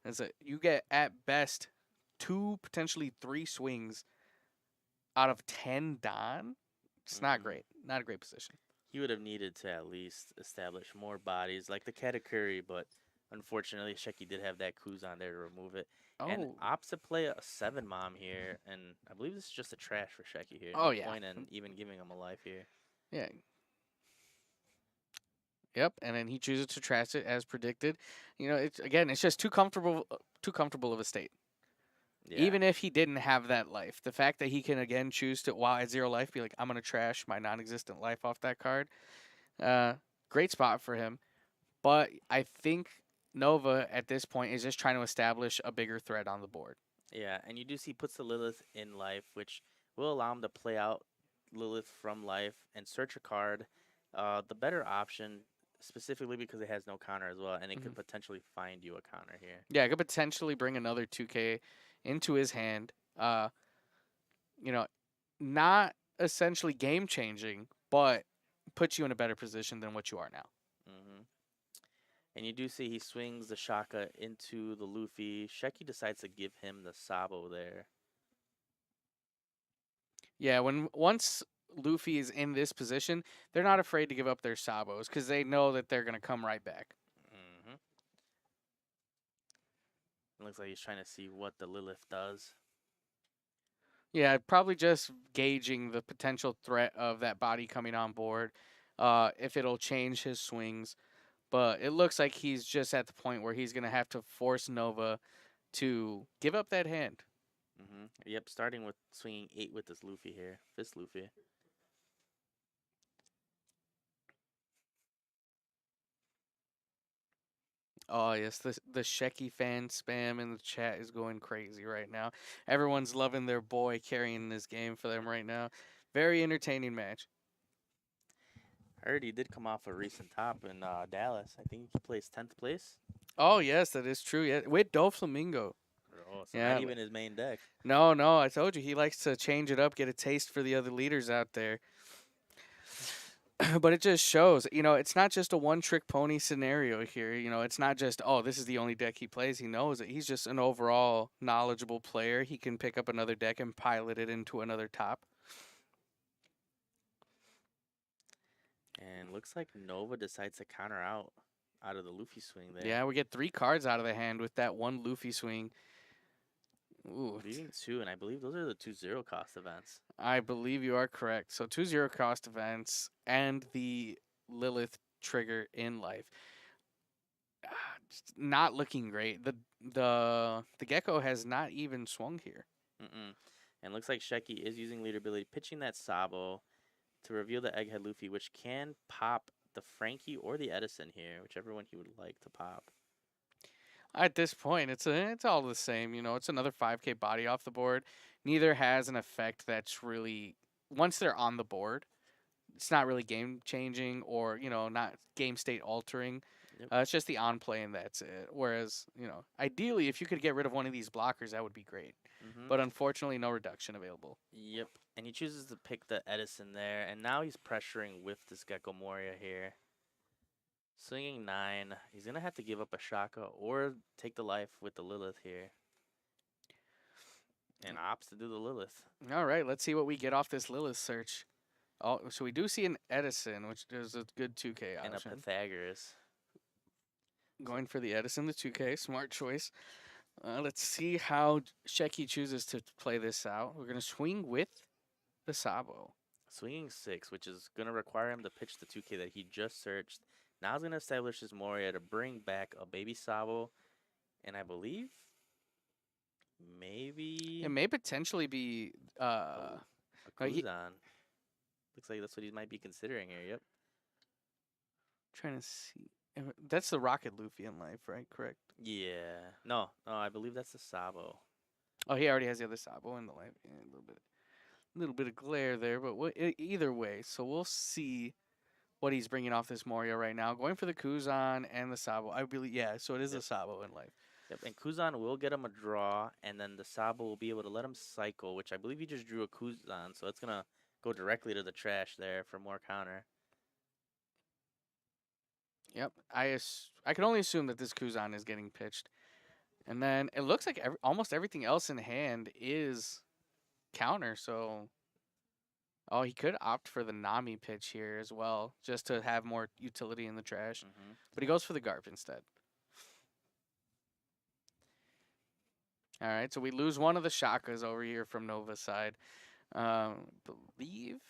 As a, you get at best two, potentially three swings out of 10 Don. It's not Hmm. great. Not a great position. He would have needed to at least establish more bodies like the Katakuri, but unfortunately, Sheki did have that Kuzan there to remove it. And Oh, opts to play a 7 mom here, and I believe this is just a trash for Sheki here. oh No yeah, point in even giving him a life here. yeah, yep. And then he chooses to trash it as predicted. It's again, it's just too comfortable of a state. Yeah. Even if he didn't have that life, the fact that he can again choose to, while at 0 life, be like, I'm gonna trash my non-existent life off that card. Uh, Great spot for him. But I think Nova at this point is just trying to establish a bigger threat on the board. Yeah, and you do see puts the Lilith in life, which will allow him to play out Lilith from life and search a card. The better option, specifically because it has no counter as well, and it Hmm. could potentially find you a counter here. Yeah, it could potentially bring another 2K into his hand. You know, not essentially game changing, but puts you in a better position than what you are now. Hmm. And you do see he swings the Shaka into the Luffy. Sheki decides to give him the Sabo there. Yeah, when once Luffy is in this position, they're not afraid to give up their sabos because they know that they're gonna come right back. Hmm. It looks like he's trying to see what the Lilith does. Yeah, probably just gauging the potential threat of that body coming on board, if it'll change his swings. But it looks like he's just at the point where he's gonna have to force Nova to give up that hand. Yep, starting with swinging 8 with this Luffy here. Fist Luffy. Oh yes, the Shecky fan spam in the chat is going crazy right now. Everyone's loving their boy carrying this game for them right now. Very entertaining match. I heard he did come off a recent top in Dallas. I think he placed 10th place. Oh yes, that is true. Yeah, with Doflamingo. Oh, so not Yeah. even his main deck. No, no, I told you he likes to change it up, get a taste for the other leaders out there. But it just shows, it's not just a one trick pony scenario here. It's not just, oh, this is the only deck he plays. He knows it. He's just an overall knowledgeable player. He can pick up another deck and pilot it into another top. And looks like Nova decides to counter out of the Luffy swing there. Yeah, we get 3 cards out of the hand with that one Luffy swing. Ooh, Leaving 2, and I believe those are the 2 cost events. I believe you are correct. So 2 0 cost events and the Lilith trigger in life. Just not looking great. The gecko has not even swung here. Mm-mm. And looks like Sheki is using leader ability, pitching that Sabo to reveal the Egghead Luffy, which can pop the Frankie or the Edison here, whichever one he would like to pop. At this point, it's all the same. It's another 5K body off the board. Neither has an effect that's really once they're on the board. It's not really game changing or not game state altering. Yep. It's just the on play and that's it. Whereas ideally, if you could get rid of one of these blockers, that would be great. Mm-hmm. But unfortunately, no reduction available. Yep. And he chooses to pick the Edison there, and now he's pressuring with this Gecko Moria here. Swinging 9. He's going to have to give up a Shaka or take the life with the Lilith here. And opts to do the Lilith. All right, let's see what we get off this Lilith search. Oh, so we do see an Edison, which is a good 2K And a option. Pythagoras. Going for the Edison, the 2K, smart choice. Let's see how Sheki chooses to play this out. We're going to swing with the Sabo. Swinging 6, which is going to require him to pitch the 2K that he just searched. Now he's going to establish his Moria to bring back a baby Sabo. And I believe maybe It may potentially be a he- Kuzan. Looks like that's what he might be considering here. Yep. trying to see. That's the Rocket Luffy in life, right? Correct. Yeah. No, I believe that's the Sabo. Oh, he already has the other Sabo in the life. Yeah, a little bit of glare there, but either way. So we'll see what he's bringing off this Moria right now. Going for the Kuzan and the Sabo. I believe, yeah, so it is Yep. a Sabo in life. Yep. And Kuzan will get him a draw, and then the Sabo will be able to let him cycle, which I believe he just drew a Kuzan, so it's gonna go directly to the trash there for more counter. Yep. I can only assume that this Kuzan is getting pitched. And then it looks like almost everything else in hand is counter. So, oh, he could opt for the Nami pitch here as well, just to have more utility in the trash. Mm-hmm. But he goes for the Garp instead. All right, so we lose one of the Shakas over here from Nova's side. Believe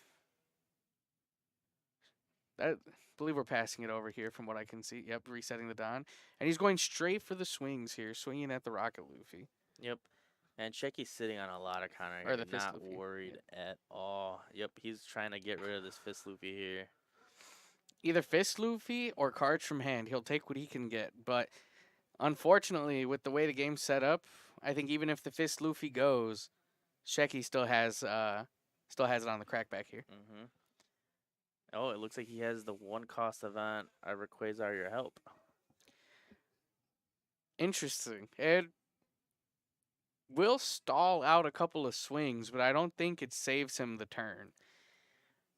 that believe we're passing it over here from what I can see. Yep, resetting the Don, and he's going straight for the swings here, swinging at the Rocket Luffy Yep. And Shecky's sitting on a lot of counter or here, the Fist not Luffy. worried Yep. at all. Yep, he's trying to get rid of this Fist Luffy here. Either Fist Luffy or cards from hand. He'll take what he can get, but unfortunately, with the way the game's set up, I think even if the Fist Luffy goes, Shecky still has it on the crackback here. Mm-hmm. Oh, it looks like he has the one cost event. I Rayquaza your help. Interesting. It will stall out a couple of swings, but I don't think it saves him the turn.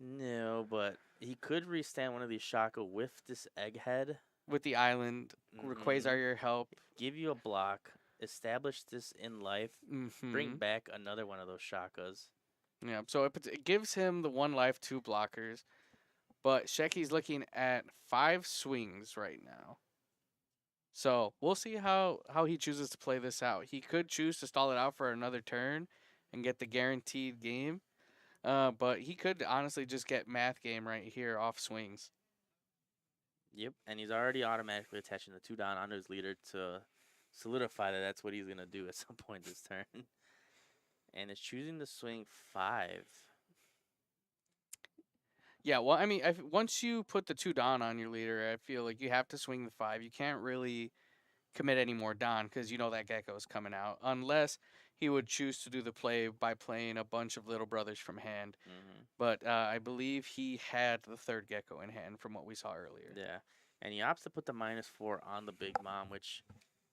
No, but he could restand one of these Shaka with this Egghead. With the island, Mm-hmm. Rayquaza your help. Give you a block. Establish this in life. Bring Mm-hmm. back another one of those Shakas. Yeah, so it gives him the one life, two blockers. But Shecky's looking at 5 swings right now. So we'll see how he chooses to play this out. He could choose to stall it out for another turn and get the guaranteed game. But he could honestly just get math game right here off swings. Yep, and he's already automatically attaching the 2 down onto his leader to solidify that that's what he's going to do at some point this turn. And it's choosing to swing 5. Yeah, well, I mean, once you put the 2 Don on your leader, I feel like you have to swing the 5. You can't really commit any more Don because you know that Gecko is coming out. Unless he would choose to do the play by playing a bunch of little brothers from hand. Mm-hmm. But I believe he had the 3rd Gecko in hand from what we saw earlier. Yeah, and he opts to put the -4 on the Big Mom, which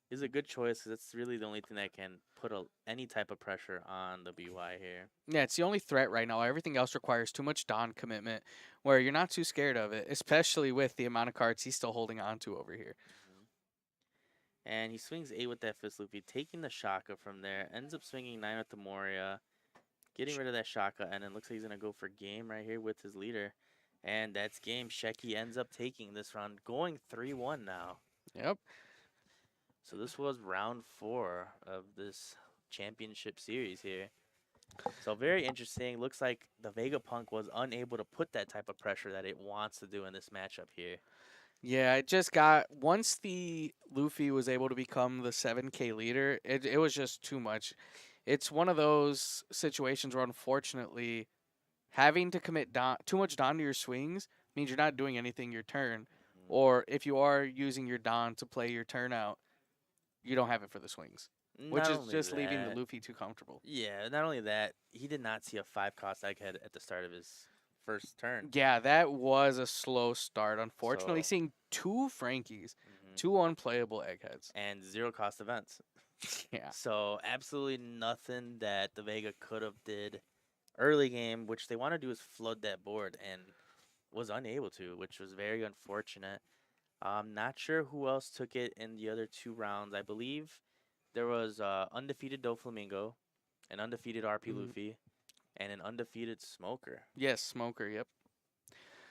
is a good choice because it's really the only thing that can put any type of pressure on the BY here. Yeah, it's the only threat right now. Everything else requires too much Don commitment where you're not too scared of it, especially with the amount of cards he's still holding on to over here. Mm-hmm. And he swings 8 with that Fist Luffy, taking the Shaka from there. Ends up swinging 9 with the Moria, getting rid of that Shaka, and then looks like he's going to go for game right here with his leader. And that's game. Shecky ends up taking this round, going 3-1 now. Yep. So this was round 4 of this championship series here. So very interesting. Looks like the Vegapunk was unable to put that type of pressure that it wants to do in this matchup here. Yeah, it just got once the Luffy was able to become the 7K leader, it was just too much. It's one of those situations where unfortunately having to commit too much Don to your swings means you're not doing anything your turn. Or if you are using your Don to play your turn out, you don't have it for the swings. Which Not is only just leaving the that, Luffy too comfortable. yeah, not only that, he did not see a 5-cost Egghead at the start of his first turn. Yeah, that was a slow start. Unfortunately, So, seeing 2 Frankies, mhm. 2 unplayable eggheads. And 0-cost events. Yeah. So absolutely nothing that the Vega could have did early game, which they want to do is flood that board and was unable to, which was very unfortunate. I'm not sure who else took it in the other 2 rounds. I believe there was undefeated Doflamingo, an undefeated RP Mhm. Luffy, and an undefeated Smoker. Yes, Smoker, yep.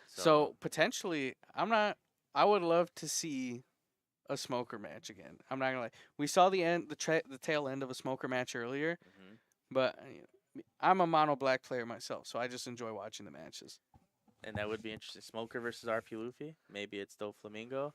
So, So potentially, I would love to see a Smoker match again. I'm not gonna lie. We saw the tail end of a Smoker match earlier, mhm. but I'm a mono black player myself, so I just enjoy watching the matches. And that would be interesting. Smoker versus RP Luffy. Maybe it's Doflamingo.